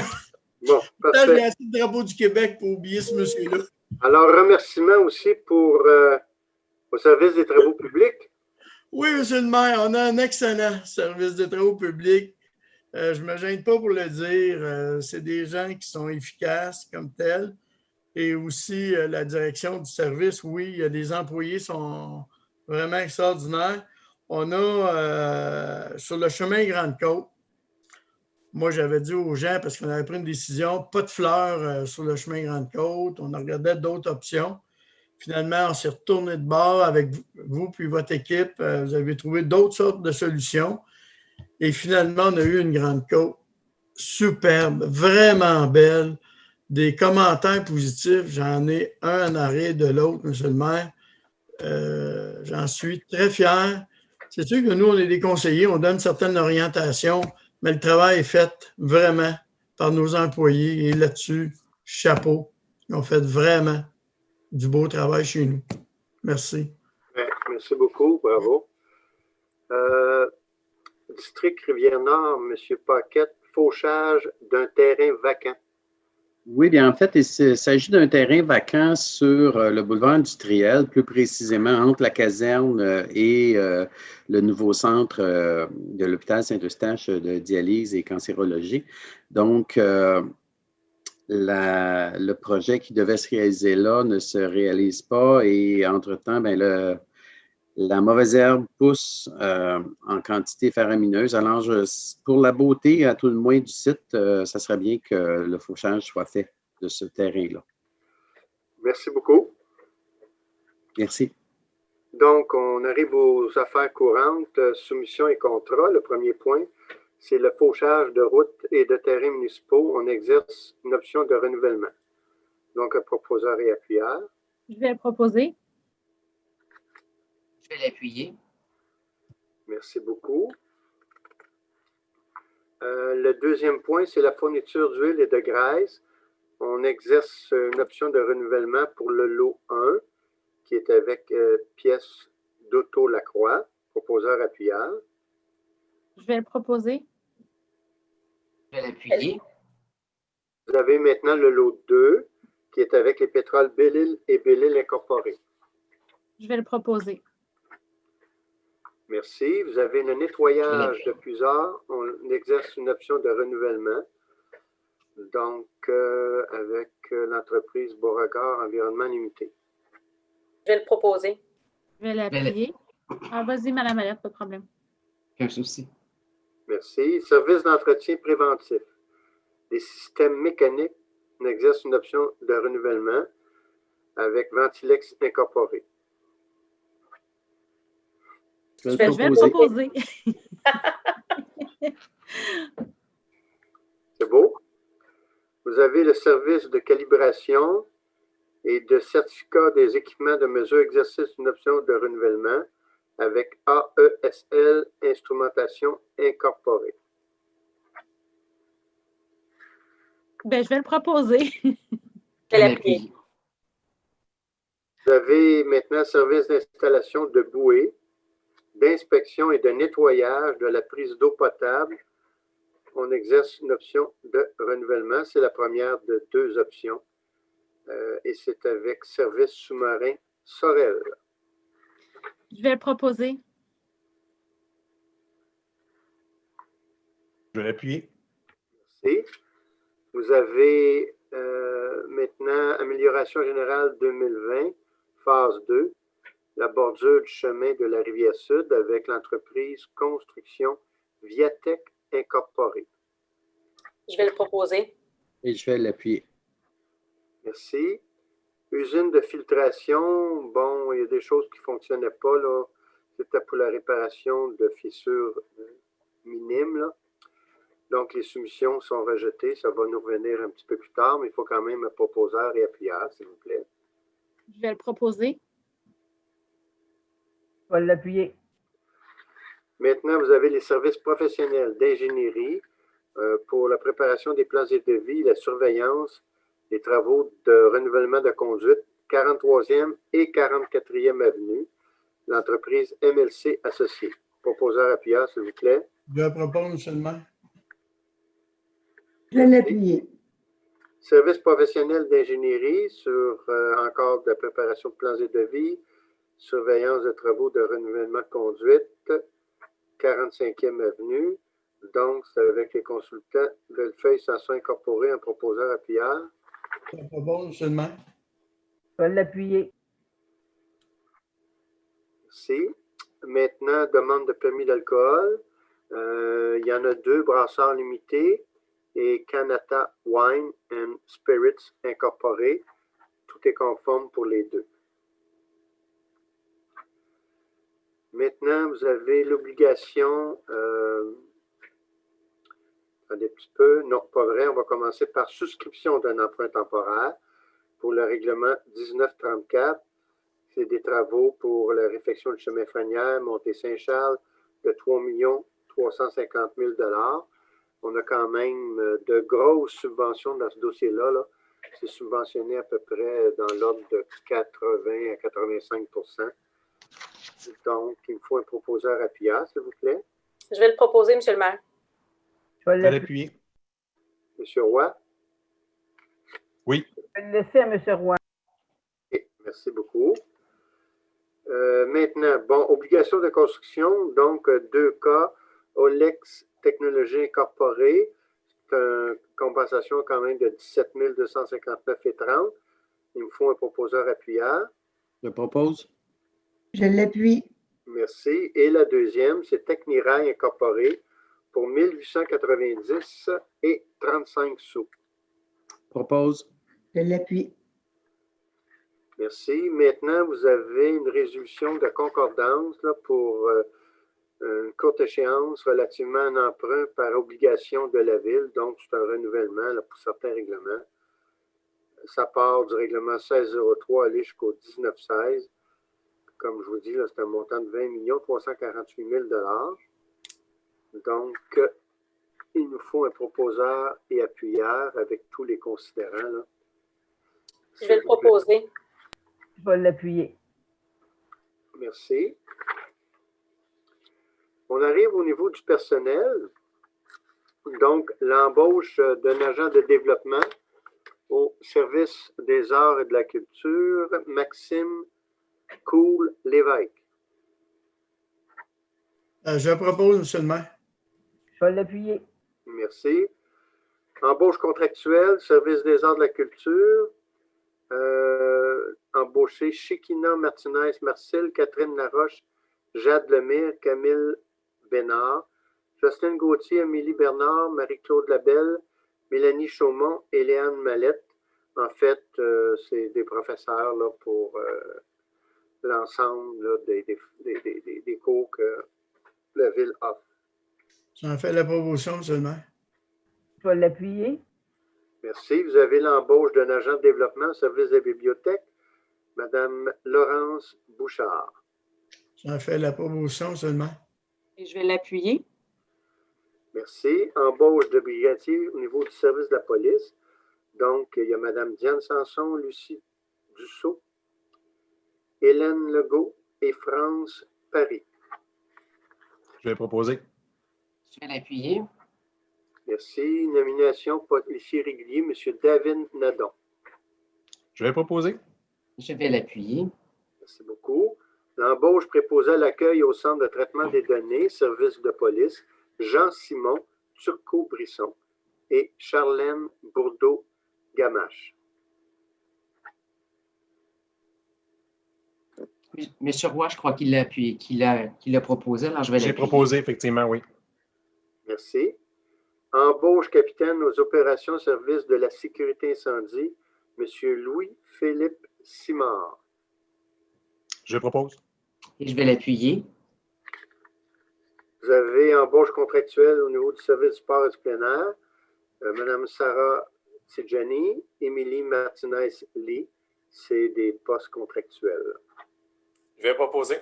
Bon, J'ai parfait. assez de drapeau du Québec pour oublier ce monsieur-là. Alors, remerciements aussi au service des travaux publics. Oui, monsieur le maire, on a un excellent service de travaux publics. Je ne me gêne pas pour le dire. C'est des gens qui sont efficaces comme tels. Et aussi, la direction du service, oui, les employés sont vraiment extraordinaires. On a sur le chemin Grande-Côte, moi, j'avais dit aux gens, parce qu'on avait pris une décision, pas de fleurs sur le chemin Grande-Côte. On a regardé d'autres options. Finalement, on s'est retourné de bord avec vous puis votre équipe. Vous avez trouvé d'autres sortes de solutions. Et finalement, on a eu une grande côte superbe, vraiment belle. Des commentaires positifs. J'en ai un en arrêt de l'autre, monsieur le maire. J'en suis très fier. C'est sûr que nous, on est des conseillers, on donne certaines orientations, mais le travail est fait vraiment par nos employés. Et là-dessus, chapeau. Ils ont fait vraiment du beau travail chez nous. Merci. Ouais, merci beaucoup, bravo. District Rivière-Nord, M. Paquette, fauchage d'un terrain vacant. Oui, bien en fait, il s'agit d'un terrain vacant sur le boulevard industriel, plus précisément entre la caserne et le nouveau centre de l'hôpital Saint-Eustache de dialyse et cancérologie. Donc, le projet qui devait se réaliser là ne se réalise pas et entre-temps, bien, la mauvaise herbe pousse en quantité faramineuse. Alors, pour la beauté, à tout le moins, du site, ça serait bien que le fauchage soit fait de ce terrain-là. Merci beaucoup. Merci. Donc, on arrive aux affaires courantes, soumission et contrat. Le premier point, c'est le fauchage de routes et de terrains municipaux. On exerce une option de renouvellement. Donc, un proposeur et appuyeur. Je vais le proposer. Je vais l'appuyer. Merci beaucoup. Le deuxième point, c'est la fourniture d'huile et de graisse. On exerce une option de renouvellement pour le lot 1, qui est avec pièce d'Auto Lacroix, proposeur appuyeur. Je vais le proposer. Je vais l'appuyer. Vous avez maintenant le lot 2, qui est avec les pétroles Belle-Île et Belle-Île incorporés. Je vais le proposer. Merci. Vous avez le nettoyage de puisard. On exerce une option de renouvellement. Donc, avec l'entreprise Beauregard Environnement Limité. Je vais le proposer. Je vais l'appuyer. Ah, vas-y, Mme Alette, pas de problème. Aucun souci. Merci. Service d'entretien préventif. Les systèmes mécaniques, on exerce une option de renouvellement avec Ventilex incorporé. Je vais le proposer. C'est beau. Vous avez le service de calibration et de certificat des équipements de mesure exercice une option de renouvellement avec AESL Instrumentation Incorporée. Ben, je vais le proposer. Je vais l'appuyer. Vous avez maintenant service d'installation de bouées, d'inspection et de nettoyage de la prise d'eau potable. On exerce une option de renouvellement. C'est la première de deux options. Et c'est avec service sous-marin Sorel. Je vais le proposer. Je vais l'appuyer. Merci. Vous avez maintenant amélioration générale 2020, phase 2, la bordure du chemin de la Rivière-Sud avec l'entreprise Construction Viatec Incorporée. Je vais le proposer. Et je vais l'appuyer. Merci. Usine de filtration, bon, il y a des choses qui ne fonctionnaient pas, là. C'était pour la réparation de fissures minimes, là. Donc, les soumissions sont rejetées. Ça va nous revenir un petit peu plus tard, mais il faut quand même un proposeur et appuyeur, s'il vous plaît. Je vais le proposer. Je vais l'appuyer. Maintenant, vous avez les services professionnels d'ingénierie, pour la préparation des plans et devis, la surveillance, les travaux de renouvellement de conduite, 43e et 44e avenue, l'entreprise MLC Associés. Proposeur appuyeur, s'il vous plaît. Je le propose, M. le maire. Je vais l'appuyer. Service professionnel d'ingénierie sur encore de la préparation de plans et devis, surveillance de travaux de renouvellement de conduite, 45e avenue. Donc, c'est avec les consultants Bellefeuille Sanson Incorporé, un proposeur appuyeur. Je le propose, M. le maire. Je vais l'appuyer. Merci. Maintenant, demande de permis d'alcool. Il y en a 2, Brasseurs Limités et Canada Wine and Spirits Incorporé. Tout est conforme pour les 2. Maintenant, vous avez l'obligation, attendez un petit peu, non, pas vrai, on va commencer par souscription d'un emprunt temporaire pour le règlement 1934. C'est des travaux pour la réfection du chemin Franière, Montée Saint-Charles, de 3 350 000 $. On a quand même de grosses subventions dans ce dossier-là. Là. C'est subventionné à peu près dans l'ordre de 80 à 85 %. Donc, il me faut un proposeur appuyeur, s'il vous plaît. Je vais le proposer, M. le maire. Je vais l'appuyer. M. Roy? Oui. Je vais le laisser à M. Roy. Okay, merci beaucoup. Maintenant, bon, obligation de construction, donc 2 cas, Olex Technologies Incorporée, c'est une compensation quand même de 17 259,30 $. Il me faut un proposeur appuyeur. Je propose. Je l'appuie. Merci. Et la deuxième, c'est Technirail Incorporé pour 1 890 et 35 sous. Propose. Je l'appuie. Merci. Maintenant, vous avez une résolution de concordance là, pour une courte échéance relativement à un emprunt par obligation de la Ville. Donc, c'est un renouvellement là, pour certains règlements. Ça part du règlement 1603 aller jusqu'au 1916. Comme je vous dis, c'est un montant de 20 348 000 $. Donc, il nous faut un proposeur et appuyeur avec tous les considérants. Là. Je vais le proposer. Je vais l'appuyer. Merci. On arrive au niveau du personnel. Donc, l'embauche d'un agent de développement au service des arts et de la culture, Maxime Cool-Lévesque. Je le propose, M. le maire. Je vais l'appuyer. Merci. Embauche contractuelle, service des arts de la culture. Embauché Chiquina Martinez-Marcel, Catherine Laroche, Jade Lemire, Camille Bénard, Jocelyne Gauthier, Amélie Bernard, Marie-Claude Labelle, Mélanie Chaumont et Léane Mallette. En fait, c'est des professeurs là, pour l'ensemble des cours que la Ville offre. J'en fais la proposition, M. le maire. Je vais l'appuyer. Merci. Vous avez l'embauche d'un agent de développement au service de la bibliothèque, Mme Laurence Bouchard. J'en fais la proposition, M. le maire. Et je vais l'appuyer. Merci. Embauche de brigadier au niveau du service de la police. Donc, il y a Mme Diane Sanson, Lucie Dussault, Hélène Legault et France Paris. Je vais proposer. Je vais l'appuyer. Merci. Nomination policier régulier, M. David Nadon. Je vais proposer. Je vais l'appuyer. Merci beaucoup. L'embauche préposée à l'accueil au centre de traitement des données, service de police, Jean-Simon Turcot-Brisson et Charlène Bourdeau-Gamache. Monsieur Roy, je crois qu'il l'a appuyé, qu'il l'a proposé. Alors je vais J'ai l'appuyer. proposé, effectivement, oui. Merci. Embauche capitaine aux opérations service de la sécurité incendie, M. Louis-Philippe Simard. Je propose. Et je vais l'appuyer. Vous avez embauche contractuelle au niveau du service du sport et du plein air, Mme Sarah Tidjani, Émilie Martinez-Lee. C'est des postes contractuels. Je vais proposer.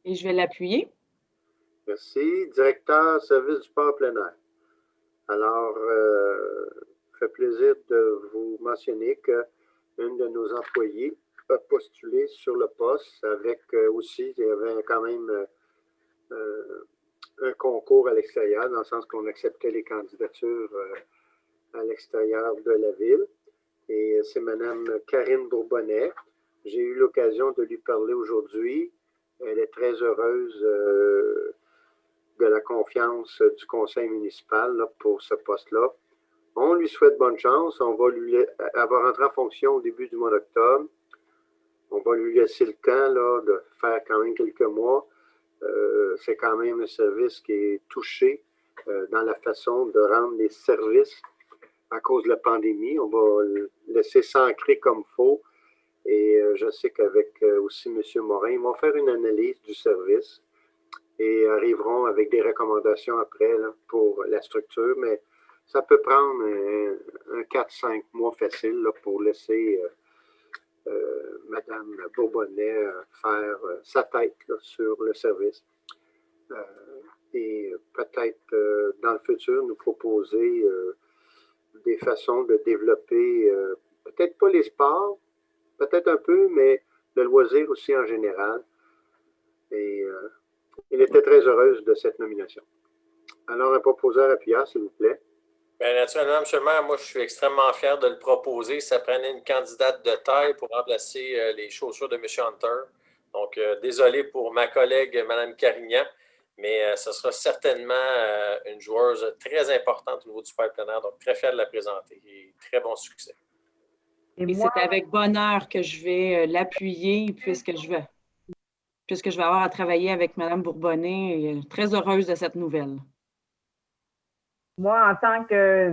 Et je vais l'appuyer. Merci. Directeur service du sport plein air. Alors, ça fait plaisir de vous mentionner qu'une de nos employés a postulé sur le poste avec aussi, il y avait quand même un concours à l'extérieur, dans le sens qu'on acceptait les candidatures à l'extérieur de la ville. Et c'est Mme Karine Bourbonnais. J'ai eu l'occasion de lui parler aujourd'hui. Elle est très heureuse de la confiance du conseil municipal là, pour ce poste-là. On lui souhaite bonne chance. On va lui avoir rentré en fonction au début du mois d'octobre. On va lui laisser le temps là, de faire quand même quelques mois. C'est quand même un service qui est touché dans la façon de rendre les services à cause de la pandémie. On va le laisser s'ancrer comme il faut. Et je sais qu'avec aussi M. Morin, ils vont faire une analyse du service et arriveront avec des recommandations après là, pour la structure. Mais ça peut prendre un 4-5 mois facile là, pour laisser Mme Bourbonnais faire sa tête là, sur le service. Et peut-être dans le futur nous proposer des façons de développer, peut-être pas les sports, peut-être un peu, mais le loisir aussi en général. Et il était très heureuse de cette nomination. Alors, un proposeur appuyant, s'il vous plaît. Bien, naturellement, M. le maire, moi, je suis extrêmement fier de le proposer. Ça prenait une candidate de taille pour remplacer les chaussures de M. Hunter. Donc, désolé pour ma collègue, Mme Carignan, mais ce sera certainement une joueuse très importante au niveau du sport plein air. Donc, très fier de la présenter et très bon succès. Et c'est avec bonheur que je vais l'appuyer puisque je vais avoir à travailler avec Mme Bourbonnais et très heureuse de cette nouvelle. Moi, en tant que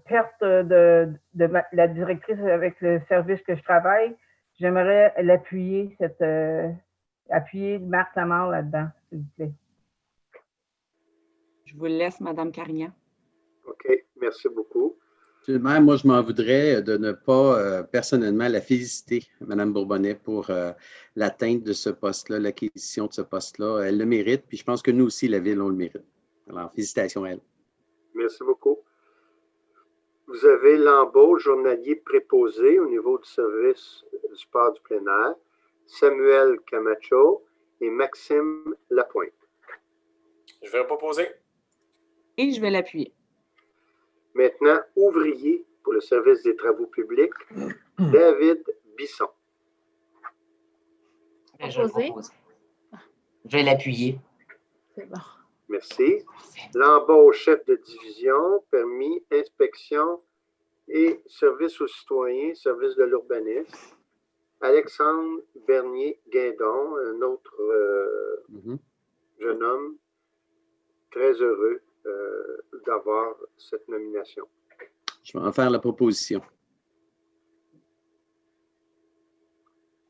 perte de la directrice avec le service que je travaille, j'aimerais l'appuyer, appuyer Marc Lamarre là-dedans, s'il vous plaît. Je vous le laisse, Mme Carignan. OK, merci beaucoup. Monsieur le maire, moi, je m'en voudrais de ne pas personnellement la féliciter, Mme Bourbonnais, pour l'atteinte de ce poste-là, l'acquisition de ce poste-là. Elle le mérite, puis je pense que nous aussi, la Ville, on le mérite. Alors, félicitations à elle. Merci beaucoup. Vous avez l'embauche journalier préposé au niveau du service du sport du plein air, Samuel Camacho et Maxime Lapointe. Je vais le proposer. Et je vais l'appuyer. Maintenant, ouvrier pour le service des travaux publics, David Bisson. Je vais l'appuyer. C'est bon. Merci. L'embauche chef de division, permis, inspection et service aux citoyens, service de l'urbanisme. Alexandre Bernier-Guindon, un autre jeune homme, très heureux d'avoir cette nomination. Je vais en faire la proposition.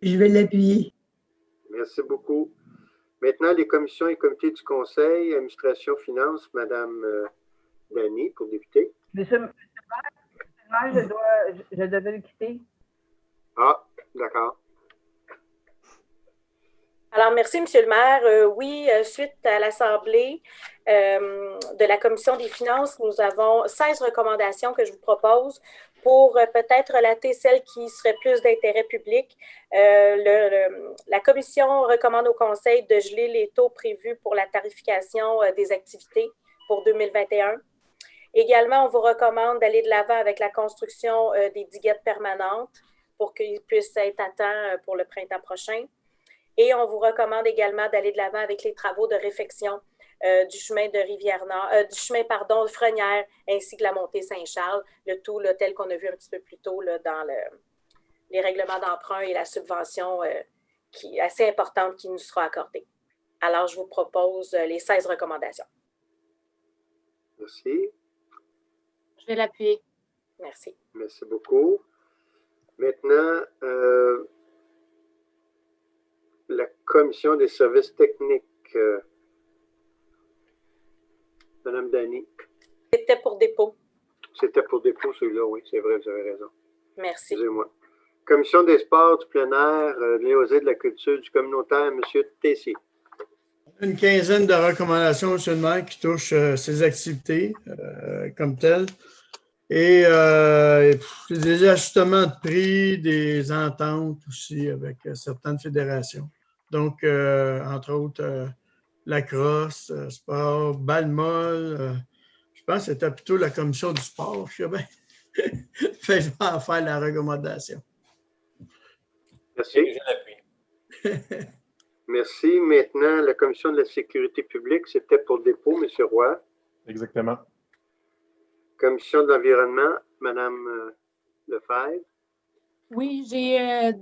Je vais l'appuyer. Merci beaucoup. Maintenant, les commissions et comités du Conseil, administration, finances, Mme Dany, pour député. Monsieur le maire, je devais le quitter. Ah, d'accord. Alors, merci, M. le maire. Oui, suite à l'Assemblée de la Commission des finances, nous avons 16 recommandations que je vous propose pour peut-être relater celles qui seraient plus d'intérêt public. La Commission recommande au Conseil de geler les taux prévus pour la tarification des activités pour 2021. Également, on vous recommande d'aller de l'avant avec la construction des diguettes permanentes pour qu'ils puissent être atteints pour le printemps prochain. Et on vous recommande également d'aller de l'avant avec les travaux de réfection du chemin de de Frenière, ainsi que la montée Saint-Charles, le tout là, tel qu'on a vu un petit peu plus tôt là, dans les règlements d'emprunt et la subvention qui est assez importante qui nous sera accordée. Alors, je vous propose les 16 recommandations. Merci. Je vais l'appuyer. Merci. Merci beaucoup. Maintenant, la Commission des services techniques. Mme Dany. C'était pour dépôt. C'était pour dépôt, celui-là, oui, c'est vrai, vous avez raison. Merci. Excusez-moi. Commission des sports, du plein air, de l'éosée, de la culture, du communautaire, M. Tessier. Une quinzaine de recommandations, M. le maire, qui touchent ces activités comme telles. Et des ajustements de prix, des ententes aussi avec certaines fédérations. Donc, entre autres, lacrosse, sport, balle molle. Je pense que c'était plutôt la commission du sport. Je sais bien. Je vais en faire la recommandation. Merci. Merci. Maintenant, la commission de la sécurité publique, c'était pour dépôt, M. Roy. Exactement. Commission de l'environnement, Mme Lefebvre. Oui, j'ai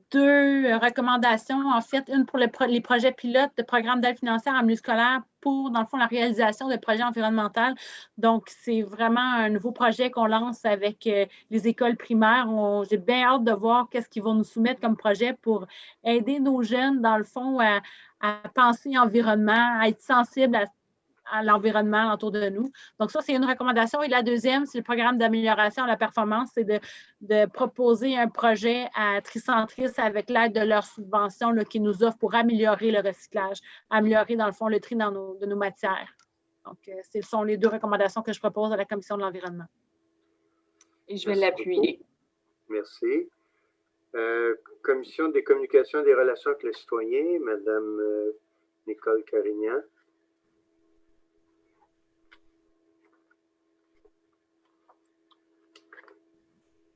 deux recommandations. En fait, une pour les projets pilotes de programme d'aide financière en milieu scolaire pour, dans le fond, la réalisation de projets environnementaux. Donc, c'est vraiment un nouveau projet qu'on lance avec les écoles primaires. J'ai bien hâte de voir qu'est-ce qu'ils vont nous soumettre comme projet pour aider nos jeunes, dans le fond, à penser environnement, à être sensibles à l'environnement autour de nous. Donc, ça, c'est une recommandation. Et la deuxième, c'est le programme d'amélioration de la performance, c'est de proposer un projet à Tricentris avec l'aide de leurs subventions qu'ils nous offrent pour améliorer le recyclage, améliorer, dans le fond, le tri de nos matières. Donc, ce sont les deux recommandations que je propose à la Commission de l'environnement. Et je vais l'appuyer. Merci. Commission des communications et des relations avec les citoyens, Mme Nicole Carignan.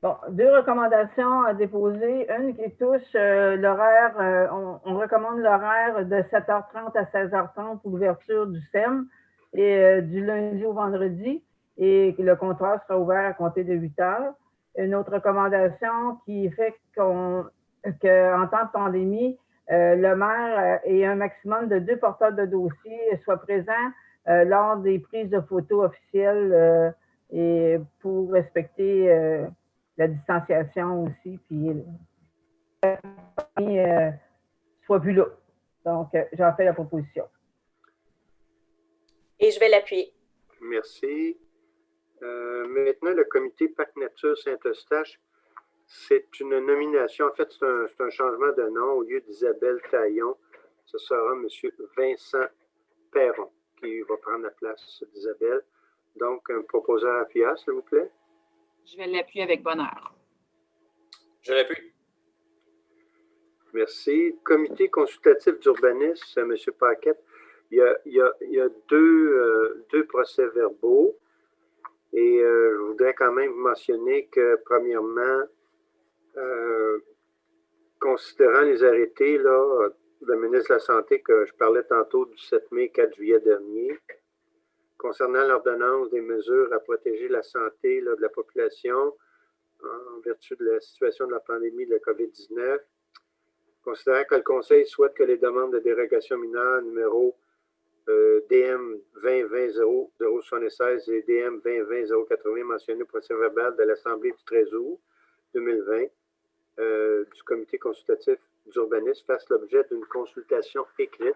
Bon, deux recommandations à déposer. Une qui touche l'horaire, on recommande l'horaire de 7h30 à 16h30 pour l'ouverture du SEM et du lundi au vendredi et que le comptoir sera ouvert à compter de 8h. Une autre recommandation qui fait qu'en temps de pandémie, le maire et un maximum de 2 porteurs de dossiers soient présents lors des prises de photos officielles et pour respecter la distanciation aussi, puis soit plus là. Donc, j'en fais la proposition. Et je vais l'appuyer. Merci. Maintenant, le comité Parc Nature Saint-Eustache, c'est une nomination. En fait, c'est un changement de nom. Au lieu d'Isabelle Taillon, ce sera M. Vincent Perron qui va prendre la place d'Isabelle. Donc, un proposeur appuyant, s'il vous plaît. Je vais l'appuyer avec bonheur. Je l'appuie. Merci. Comité consultatif d'urbanisme, M. Paquette, il y a deux procès-verbaux et je voudrais quand même vous mentionner que, premièrement, considérant les arrêtés là, de la ministre de la Santé que je parlais tantôt du 7 mai, 4 juillet dernier, concernant l'ordonnance des mesures à protéger la santé là, de la population en vertu de la situation de la pandémie de la COVID-19, considérant que le Conseil souhaite que les demandes de dérogation mineure numéro DM 2020-0076 et DM 2020-080 mentionnées au procès-verbal de l'Assemblée du 13 août 2020 du Comité consultatif d'urbanisme fassent l'objet d'une consultation écrite.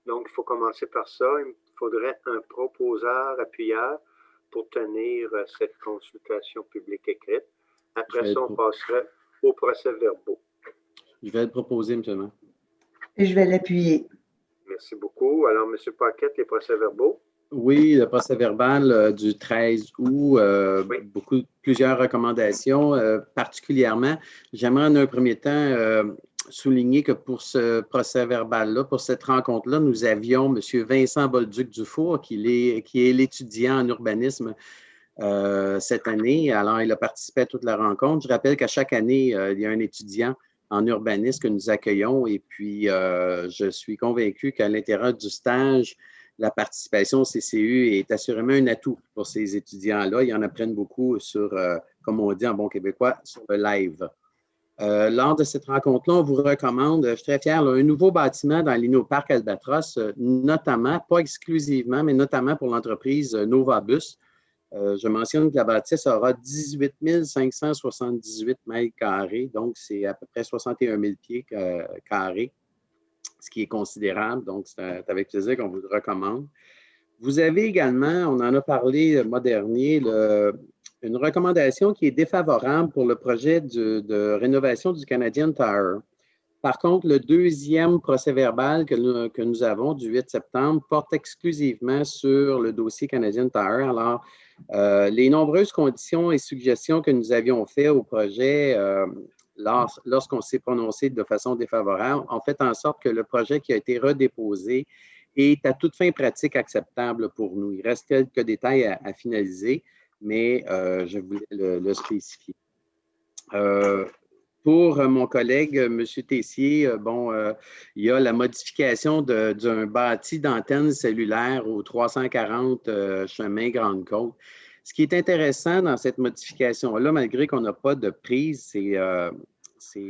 Donc, il faut commencer par ça. Il faudrait un proposeur appuyeur pour tenir cette consultation publique écrite. Après ça, on passerait aux procès-verbaux. Je vais le proposer, M. le maire. Et je vais l'appuyer. Merci beaucoup. Alors, M. Paquette, les procès-verbaux. Oui, le procès-verbal du 13 août, oui. Plusieurs recommandations. Particulièrement, j'aimerais en un premier temps souligner que pour ce procès-verbal-là, pour cette rencontre-là, nous avions M. Vincent Bolduc-Dufour, qui est l'étudiant en urbanisme cette année. Alors, il a participé à toute la rencontre. Je rappelle qu'à chaque année, il y a un étudiant en urbanisme que nous accueillons et puis je suis convaincu qu'à l'intérieur du stage, la participation au CCU est assurément un atout pour ces étudiants-là. Ils en apprennent beaucoup sur, comme on dit en bon québécois, sur le live. Lors de cette rencontre-là, on vous recommande, je suis très fier, là, un nouveau bâtiment dans l'Innoparc Albatros, notamment, pas exclusivement, mais notamment pour l'entreprise Novabus. Je mentionne que la bâtisse aura 18 578 mètres carrés, donc c'est à peu près 61 000 pieds carrés, ce qui est considérable. Donc, c'est avec plaisir qu'on vous le recommande. Vous avez également, on en a parlé le mois dernier, une recommandation qui est défavorable pour le projet de rénovation du Canadian Tower. Par contre, le deuxième procès-verbal que nous avons du 8 septembre porte exclusivement sur le dossier Canadian Tire. Alors, les nombreuses conditions et suggestions que nous avions faites au projet lorsqu'on s'est prononcé de façon défavorable ont fait en sorte que le projet qui a été redéposé est à toute fin pratique acceptable pour nous. Il reste quelques détails à finaliser, mais je voulais le spécifier. Pour mon collègue, M. Tessier, il y a la modification d'un bâti d'antenne cellulaire au 340 chemin Grande-Côte. Ce qui est intéressant dans cette modification-là, malgré qu'on n'a pas de prise, c'est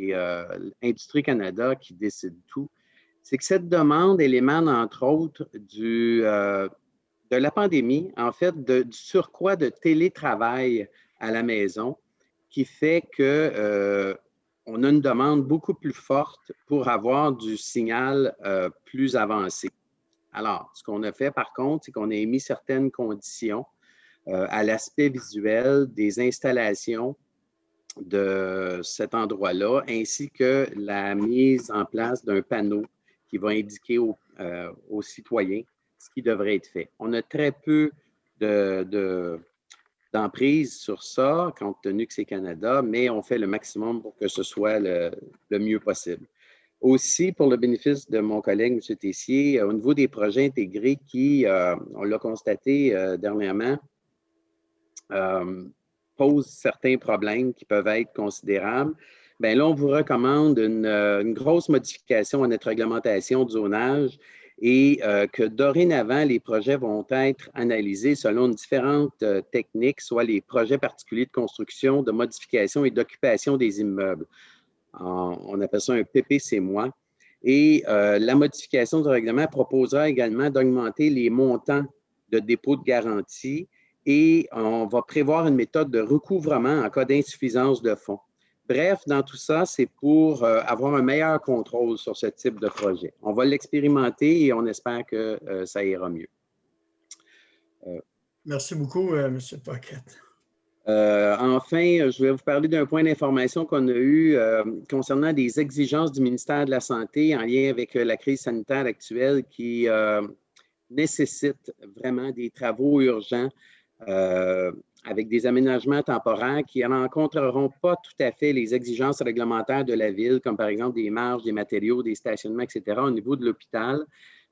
Industrie Canada qui décide tout, c'est que cette demande, elle émane entre autres de la pandémie, en fait, du surcroît de télétravail à la maison, qui fait que on a une demande beaucoup plus forte pour avoir du signal plus avancé. Alors, ce qu'on a fait, par contre, c'est qu'on a émis certaines conditions à l'aspect visuel des installations de cet endroit-là, ainsi que la mise en place d'un panneau qui va indiquer aux citoyens ce qui devrait être fait. On a très peu d'emprise sur ça, compte tenu que c'est Canada, mais on fait le maximum pour que ce soit le mieux possible. Aussi, pour le bénéfice de mon collègue, M. Tessier, au niveau des projets intégrés qui, on l'a constaté dernièrement, posent certains problèmes qui peuvent être considérables, bien là, on vous recommande une grosse modification à notre réglementation de zonage et que dorénavant, les projets vont être analysés selon différentes techniques, soit les projets particuliers de construction, de modification et d'occupation des immeubles. On appelle ça un PPC-moi. Et la modification du règlement proposera également d'augmenter les montants de dépôt de garantie et on va prévoir une méthode de recouvrement en cas d'insuffisance de fonds. Bref, dans tout ça, c'est pour avoir un meilleur contrôle sur ce type de projet. On va l'expérimenter et on espère que ça ira mieux. Merci beaucoup, M. Paquette. Enfin, je vais vous parler d'un point d'information qu'on a eu concernant des exigences du ministère de la Santé en lien avec la crise sanitaire actuelle qui nécessite vraiment des travaux urgents avec des aménagements temporaires qui ne rencontreront pas tout à fait les exigences réglementaires de la Ville, comme par exemple des marges, des matériaux, des stationnements, etc., au niveau de l'hôpital.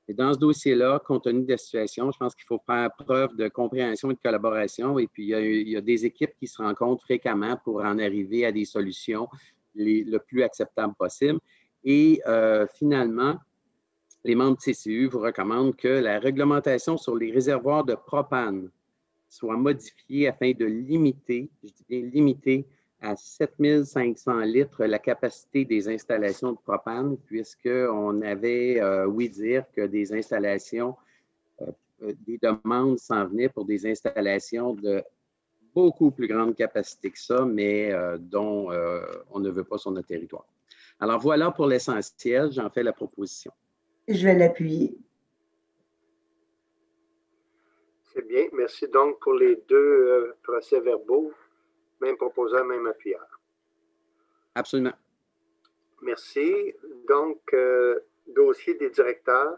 Et dans ce dossier-là, compte tenu de la situation, je pense qu'il faut faire preuve de compréhension et de collaboration. Et puis, il y a des équipes qui se rencontrent fréquemment pour en arriver à des solutions le plus acceptables possible. Et finalement, les membres de CCU vous recommandent que la réglementation sur les réservoirs de propane soit modifiée afin de limiter, je dis bien limiter, à 7500 litres la capacité des installations de propane, puisqu'on avait ouï dire que des installations, des demandes s'en venaient pour des installations de beaucoup plus grande capacité que ça, mais dont on ne veut pas sur notre territoire. Alors voilà pour l'essentiel, j'en fais la proposition. Je vais l'appuyer. C'est bien. Merci donc pour les deux procès-verbaux, même proposeur, même appuyeur. Absolument. Merci. Donc, dossier des directeurs.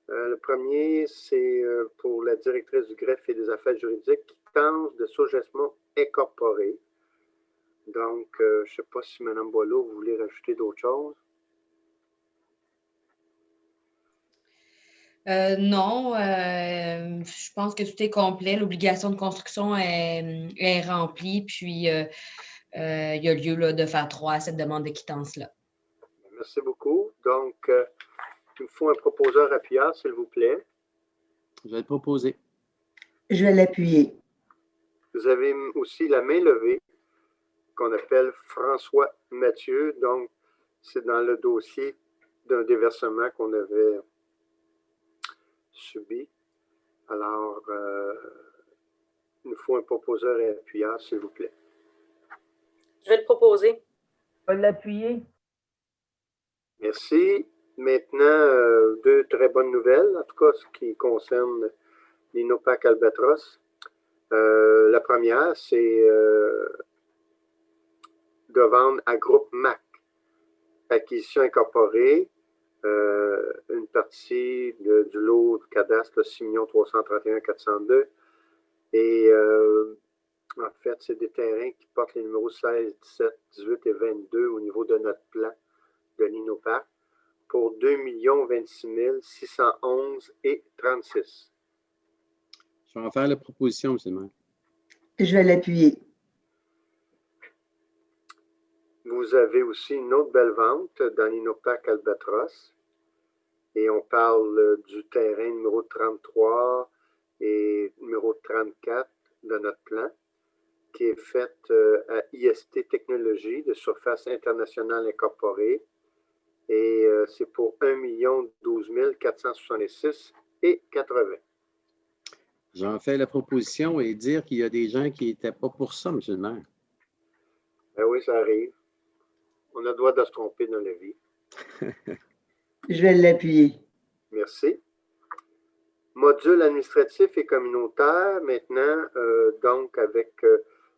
Le premier, c'est pour la directrice du greffe et des affaires juridiques, Quittance de Sogezmo Incorporé. Donc, je ne sais pas si Mme Boileau, vous voulez rajouter d'autres choses? Non, je pense que tout est complet. L'obligation de construction est remplie, puis il y a lieu là, de faire droit à cette demande de quittance-là. Merci beaucoup. Donc, il me faut un proposeur appuyeur, s'il vous plaît. Je vais le proposer. Je vais l'appuyer. Vous avez aussi la main levée, qu'on appelle François Mathieu. Donc, c'est dans le dossier d'un déversement qu'on avait subi. Alors, il nous faut un proposeur et appuyeur, s'il vous plaît. Je vais le proposer. Je vais l'appuyer. Merci. Maintenant, deux très bonnes nouvelles, en tout cas ce qui concerne l'Innopac Albatros. La première, c'est de vendre à Groupe MAC acquisition incorporée, une partie du lot de cadastre, 6 331 402. Et en fait, c'est des terrains qui portent les numéros 16, 17, 18 et 22 au niveau de notre plan de l'INOPAC pour 2 26 611 et 36. Je vais en faire la proposition, M. le maire. Je vais l'appuyer. Vous avez aussi une autre belle vente dans l'INOPAC Albatros. Et on parle du terrain numéro 33 et numéro 34 de notre plan, qui est fait à IST Technologies de surface internationale incorporée. Et c'est pour 1 12 466 et 80. J'en fais la proposition et dire qu'il y a des gens qui n'étaient pas pour ça, M. le maire. Ben oui, ça arrive. On a le droit de se tromper dans la vie. Je vais l'appuyer. Merci. Module administratif et communautaire, maintenant, donc avec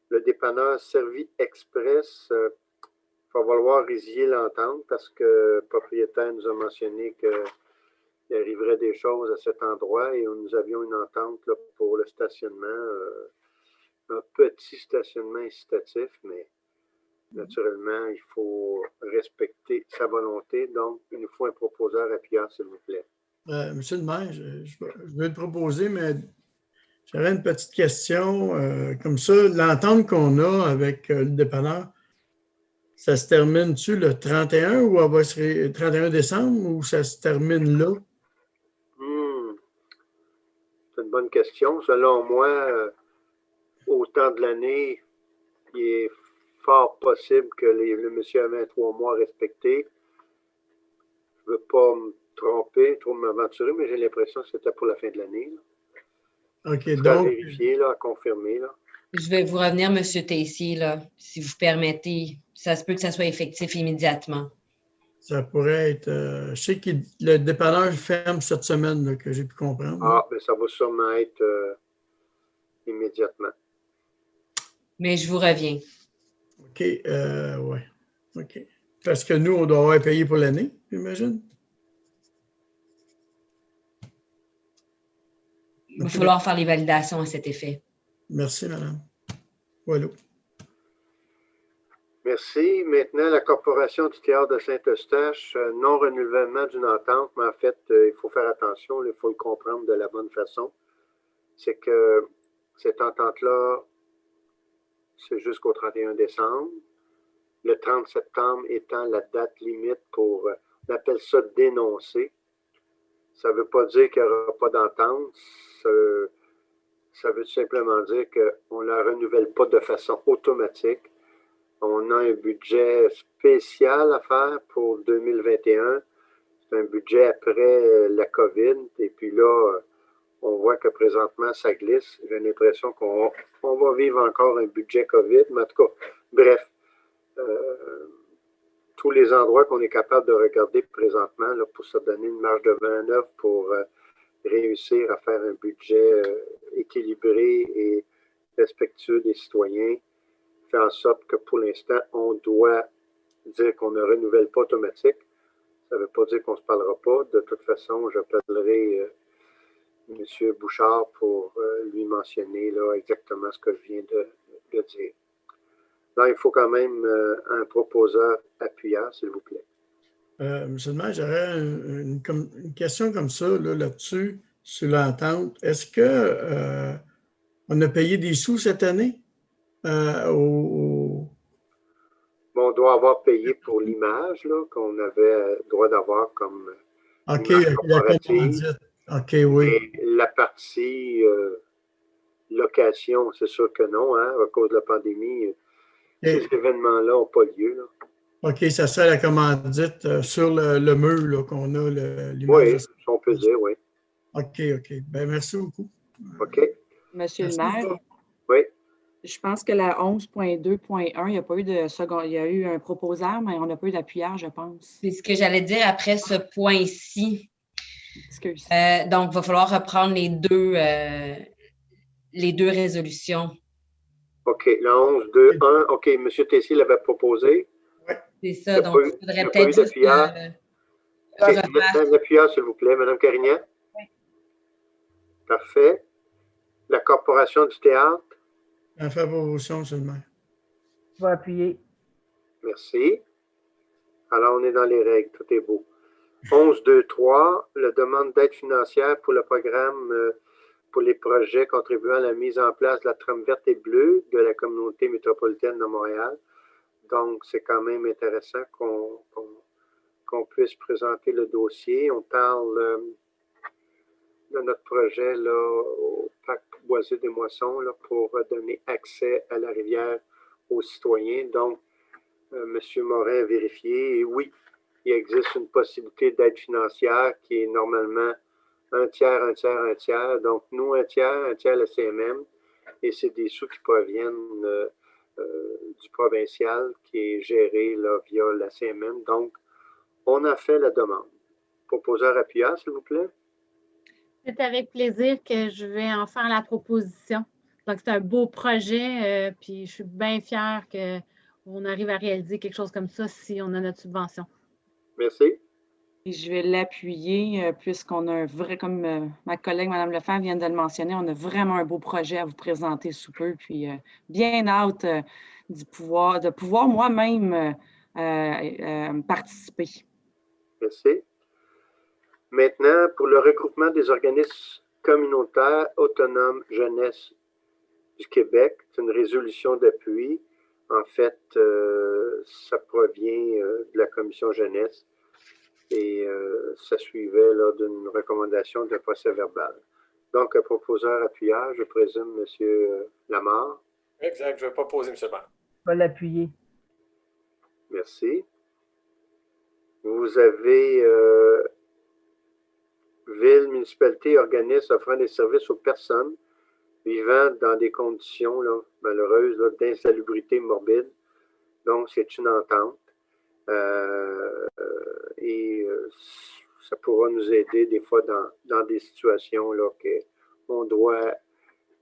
le dépanneur Servi Express, il va falloir résilier l'entente parce que le propriétaire nous a mentionné qu'il arriverait des choses à cet endroit et nous avions une entente là, pour le stationnement, un petit stationnement incitatif, mais naturellement, il faut respecter sa volonté. Donc, il nous faut un proposeur appuyeur, s'il vous plaît. Monsieur le maire, je vais le proposer, mais j'aurais une petite question. Comme ça, l'entente qu'on a avec le dépanneur, ça se termine-tu le 31 ou elle va se 31 décembre ou ça se termine là? C'est une bonne question. Selon moi, au temps de l'année, il est fort possible que le monsieur a 23 mois respectés. Je ne veux pas me tromper, trop m'aventurer, mais j'ai l'impression que c'était pour la fin de l'année. OK, donc. À vérifier, là, à confirmer. Là. Je vais vous revenir, M. Tessier, là, si vous permettez. Ça se peut que ça soit effectif immédiatement. Ça pourrait être. Je sais que le dépanneur ferme cette semaine, là, que j'ai pu comprendre. Ah, bien, ça va sûrement être immédiatement. Mais je vous reviens. OK, oui. OK. Parce que nous, on doit avoir payé pour l'année, j'imagine. Il va falloir faire les validations à cet effet. Merci, madame. Voilà. Merci. Maintenant, la Corporation du théâtre de Saint-Eustache, non-renouvellement d'une entente, mais en fait, il faut faire attention, il faut le comprendre de la bonne façon. C'est que cette entente-là, c'est jusqu'au 31 décembre. Le 30 septembre étant la date limite pour, on appelle ça dénoncer. Ça ne veut pas dire qu'il n'y aura pas d'entente. Ça veut simplement dire qu'on ne la renouvelle pas de façon automatique. On a un budget spécial à faire pour 2021. C'est un budget après la COVID. Et puis là, on voit que présentement, ça glisse. J'ai l'impression qu'on va vivre encore un budget COVID. Mais en tout cas, bref, tous les endroits qu'on est capable de regarder présentement là, pour se donner une marge de manœuvre pour réussir à faire un budget équilibré et respectueux des citoyens, fait en sorte que pour l'instant, on doit dire qu'on ne renouvelle pas automatique. Ça ne veut pas dire qu'on ne se parlera pas. De toute façon, j'appellerai M. Bouchard pour lui mentionner là, exactement ce que je viens de dire. Là, il faut quand même un proposeur appuyeur, s'il vous plaît. Monsieur le maire, j'aurais une question comme ça là-dessus, sur l'entente. Est-ce qu'on a payé des sous cette année? Bon, on doit avoir payé pour l'image qu'on avait droit d'avoir comme OK, la commandite. OK, oui. Et la partie location, c'est sûr que non, hein, à cause de la pandémie. Ces événements-là n'ont pas lieu. Là. OK, ça serait la commandite sur le mur qu'on a l'image. Oui, si on peut dire, oui. OK. Bien, merci beaucoup. OK. Monsieur le maire. Oui. Je pense que la 11.2.1, il n'y a pas eu de second, il y a eu un proposeur, mais on n'a pas eu d'appuyeur, je pense. C'est ce que j'allais dire après ce point-ci. Excuse. Donc, il va falloir reprendre les deux résolutions. OK, la 11.2.1. OK, M. Tessier l'avait proposé. Oui. C'est Il ça, n'y a donc pas il eu, faudrait il y a pas eu peut-être juste d'appuyeur. refaire. L'appuyeur, s'il vous plaît, Mme Carignan. Oui. Parfait. La Corporation du théâtre. En favorition, M. le maire. Je vais appuyer. Merci. Alors, on est dans les règles. Tout est beau. 11.2.3, la demande d'aide financière pour le programme pour les projets contribuant à la mise en place de la trame verte et bleue de la communauté métropolitaine de Montréal. Donc, c'est quand même intéressant qu'on puisse présenter le dossier. On parle de notre projet là, au parc boisé des Moissons là, pour donner accès à la rivière aux citoyens. Donc, M. Morin a vérifié et oui, il existe une possibilité d'aide financière qui est normalement un tiers, un tiers, un tiers. Donc, nous, un tiers la CMM. Et c'est des sous qui proviennent du provincial qui est géré là, via la CMM. Donc, on a fait la demande. Proposeur appuyeur, s'il vous plaît. C'est avec plaisir que je vais en faire la proposition. Donc, c'est un beau projet, puis je suis bien fière qu'on arrive à réaliser quelque chose comme ça si on a notre subvention. Merci. Et je vais l'appuyer puisqu'on a un vrai, comme ma collègue Mme Lefebvre vient de le mentionner, on a vraiment un beau projet à vous présenter sous peu, puis bien hâte de pouvoir moi-même participer. Merci. Maintenant, pour le regroupement des organismes communautaires autonomes jeunesse du Québec, c'est une résolution d'appui. En fait, ça provient de la commission jeunesse et ça suivait d'une recommandation de procès verbal. Donc, un proposeur appuyeur, je présume, M. Lamarre. Exact, je vais proposer, M. le maire. Je vais l'appuyer. Merci. Vous avez ville, municipalité, organisme offrant des services aux personnes vivant dans des conditions là, malheureuses d'insalubrité morbide. Donc, c'est une entente. Et ça pourra nous aider des fois dans des situations là, qu'on doit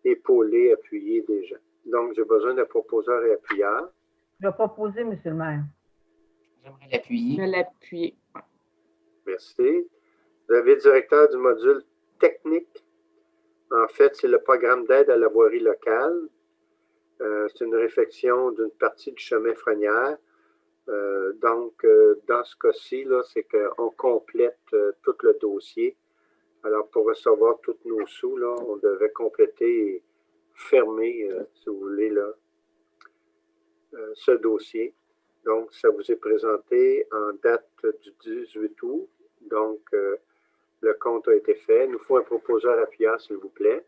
épauler, appuyer des gens. Donc, j'ai besoin d'un proposeur et appuyeur. Je vais proposer, M. le maire. J'aimerais l'appuyer. Je vais l'appuyer. Merci. Vous avez le directeur du module technique. En fait, c'est le programme d'aide à la voirie locale. C'est une réflexion d'une partie du chemin Frenière. Donc, dans ce cas-ci, c'est qu'on complète tout le dossier. Alors, pour recevoir tous nos sous, là, on devait compléter et fermer, si vous voulez, là, ce dossier. Donc, ça vous est présenté en date du 18 août. Donc, le compte a été fait. Il nous faut un proposeur appuyeur, s'il vous plaît.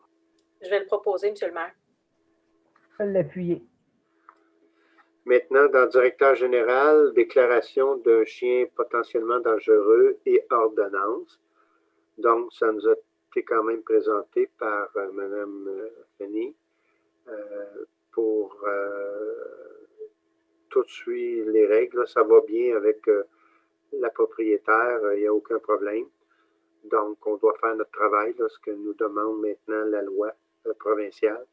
Je vais le proposer, M. le maire. Je vais l'appuyer. Maintenant, dans le directeur général, déclaration d'un chien potentiellement dangereux et ordonnance. Donc, ça nous a été quand même présenté par Mme Fanny pour tout suit les règles. Ça va bien avec la propriétaire, il n'y a aucun problème. Donc, on doit faire notre travail, ce que nous demande maintenant la loi provinciale.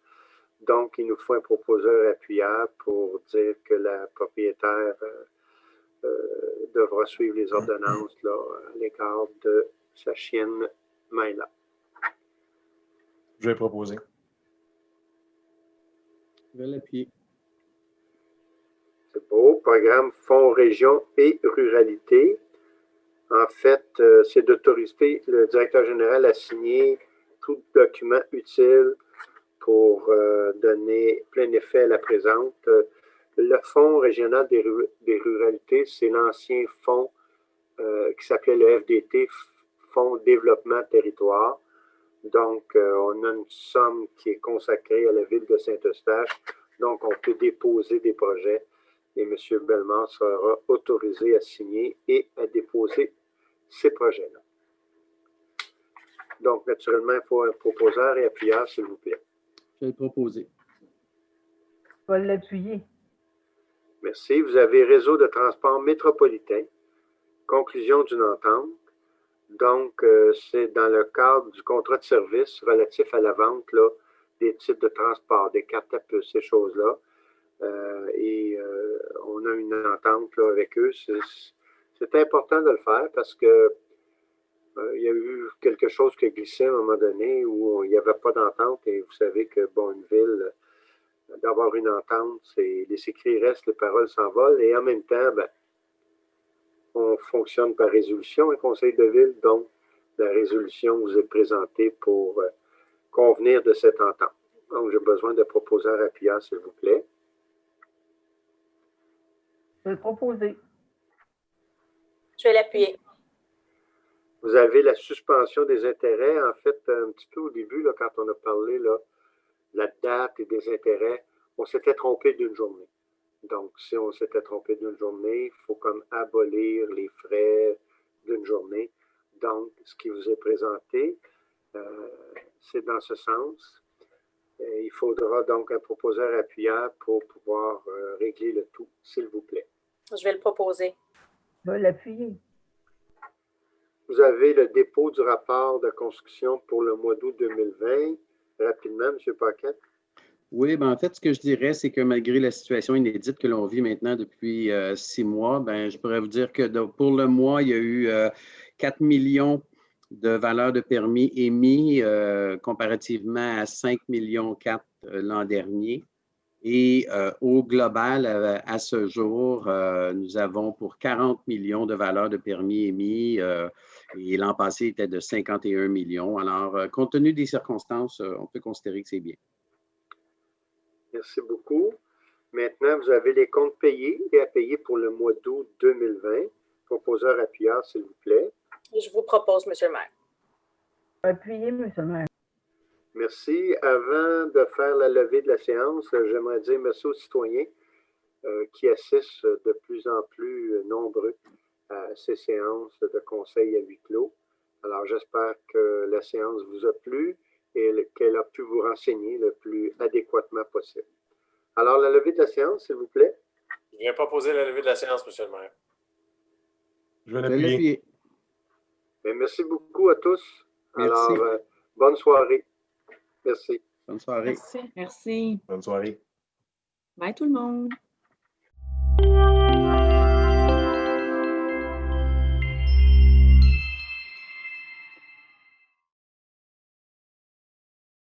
Donc, il nous faut un proposeur appuyeur pour dire que la propriétaire devra suivre les ordonnances là, à l'égard de sa chienne Maïla. Je vais proposer. Je vais l'appuyer. C'est beau. Programme Fonds Région et Ruralité. En fait, c'est d'autoriser le directeur général à signer tout document utile pour donner plein effet à la présente. Le Fonds régional des ruralités, c'est l'ancien fonds qui s'appelait le FDT, Fonds Développement Territoire. Donc, on a une somme qui est consacrée à la ville de Saint-Eustache. Donc, on peut déposer des projets et M. Bellemare sera autorisé à signer et à déposer ces projets-là. Donc, naturellement, il faut un proposeur et appuyeur, s'il vous plaît. Je vais le proposer. Je vais l'appuyer. Merci. Vous avez Réseau de transport métropolitain. Conclusion d'une entente. Donc, c'est dans le cadre du contrat de service relatif à la vente là, des titres de transport, des cartes à puce, ces choses-là. Et on a une entente d'entente là, avec eux. C'est important de le faire parce que il y a eu quelque chose qui a glissé à un moment donné où il n'y avait pas d'entente et vous savez que, bon, une ville, d'avoir une entente, c'est les écrits restent, les paroles s'envolent et en même temps, ben, on fonctionne par résolution, un conseil de ville, donc la résolution vous est présentée pour convenir de cette entente. Donc, j'ai besoin de proposeurs appuyants, s'il vous plaît. Je vais le proposer. Je vais l'appuyer. Vous avez la suspension des intérêts. En fait, un petit peu au début, là, quand on a parlé là, la date et des intérêts, on s'était trompé d'une journée. Donc, si on s'était trompé d'une journée, il faut comme abolir les frais d'une journée. Donc, ce qui vous est présenté, c'est dans ce sens. Il faudra donc un proposeur appuyant pour pouvoir régler le tout, s'il vous plaît. Je vais le proposer. Je vais l'appuyer. Vous avez le dépôt du rapport de construction pour le mois d'août 2020. Rapidement, M. Paquette. Oui, ben en fait, ce que je dirais, c'est que malgré la situation inédite que l'on vit maintenant depuis 6 mois, ben, je pourrais vous dire que pour le mois, il y a eu 4 millions de valeurs de permis émis comparativement à 5,4 millions l'an dernier. Et au global, à ce jour, nous avons pour 40 millions de valeurs de permis émis et l'an passé était de 51 millions. Alors, compte tenu des circonstances, on peut considérer que c'est bien. Merci beaucoup. Maintenant, vous avez les comptes payés et à payer pour le mois d'août 2020. Proposeur appuyeur, s'il vous plaît. Je vous propose, M. le maire. Appuyez, M. le maire. Merci. Avant de faire la levée de la séance, j'aimerais dire merci aux citoyens qui assistent de plus en plus nombreux à ces séances de conseil à huis clos. Alors, j'espère que la séance vous a plu et qu'elle a pu vous renseigner le plus adéquatement possible. Alors, la levée de la séance, s'il vous plaît. Je viens proposer la levée de la séance, M. le maire. Je vais l'appuyer. Merci beaucoup à tous. Merci. Alors, bonne soirée. Merci. Bonne soirée. Merci. Merci. Bonne soirée. Bye tout le monde.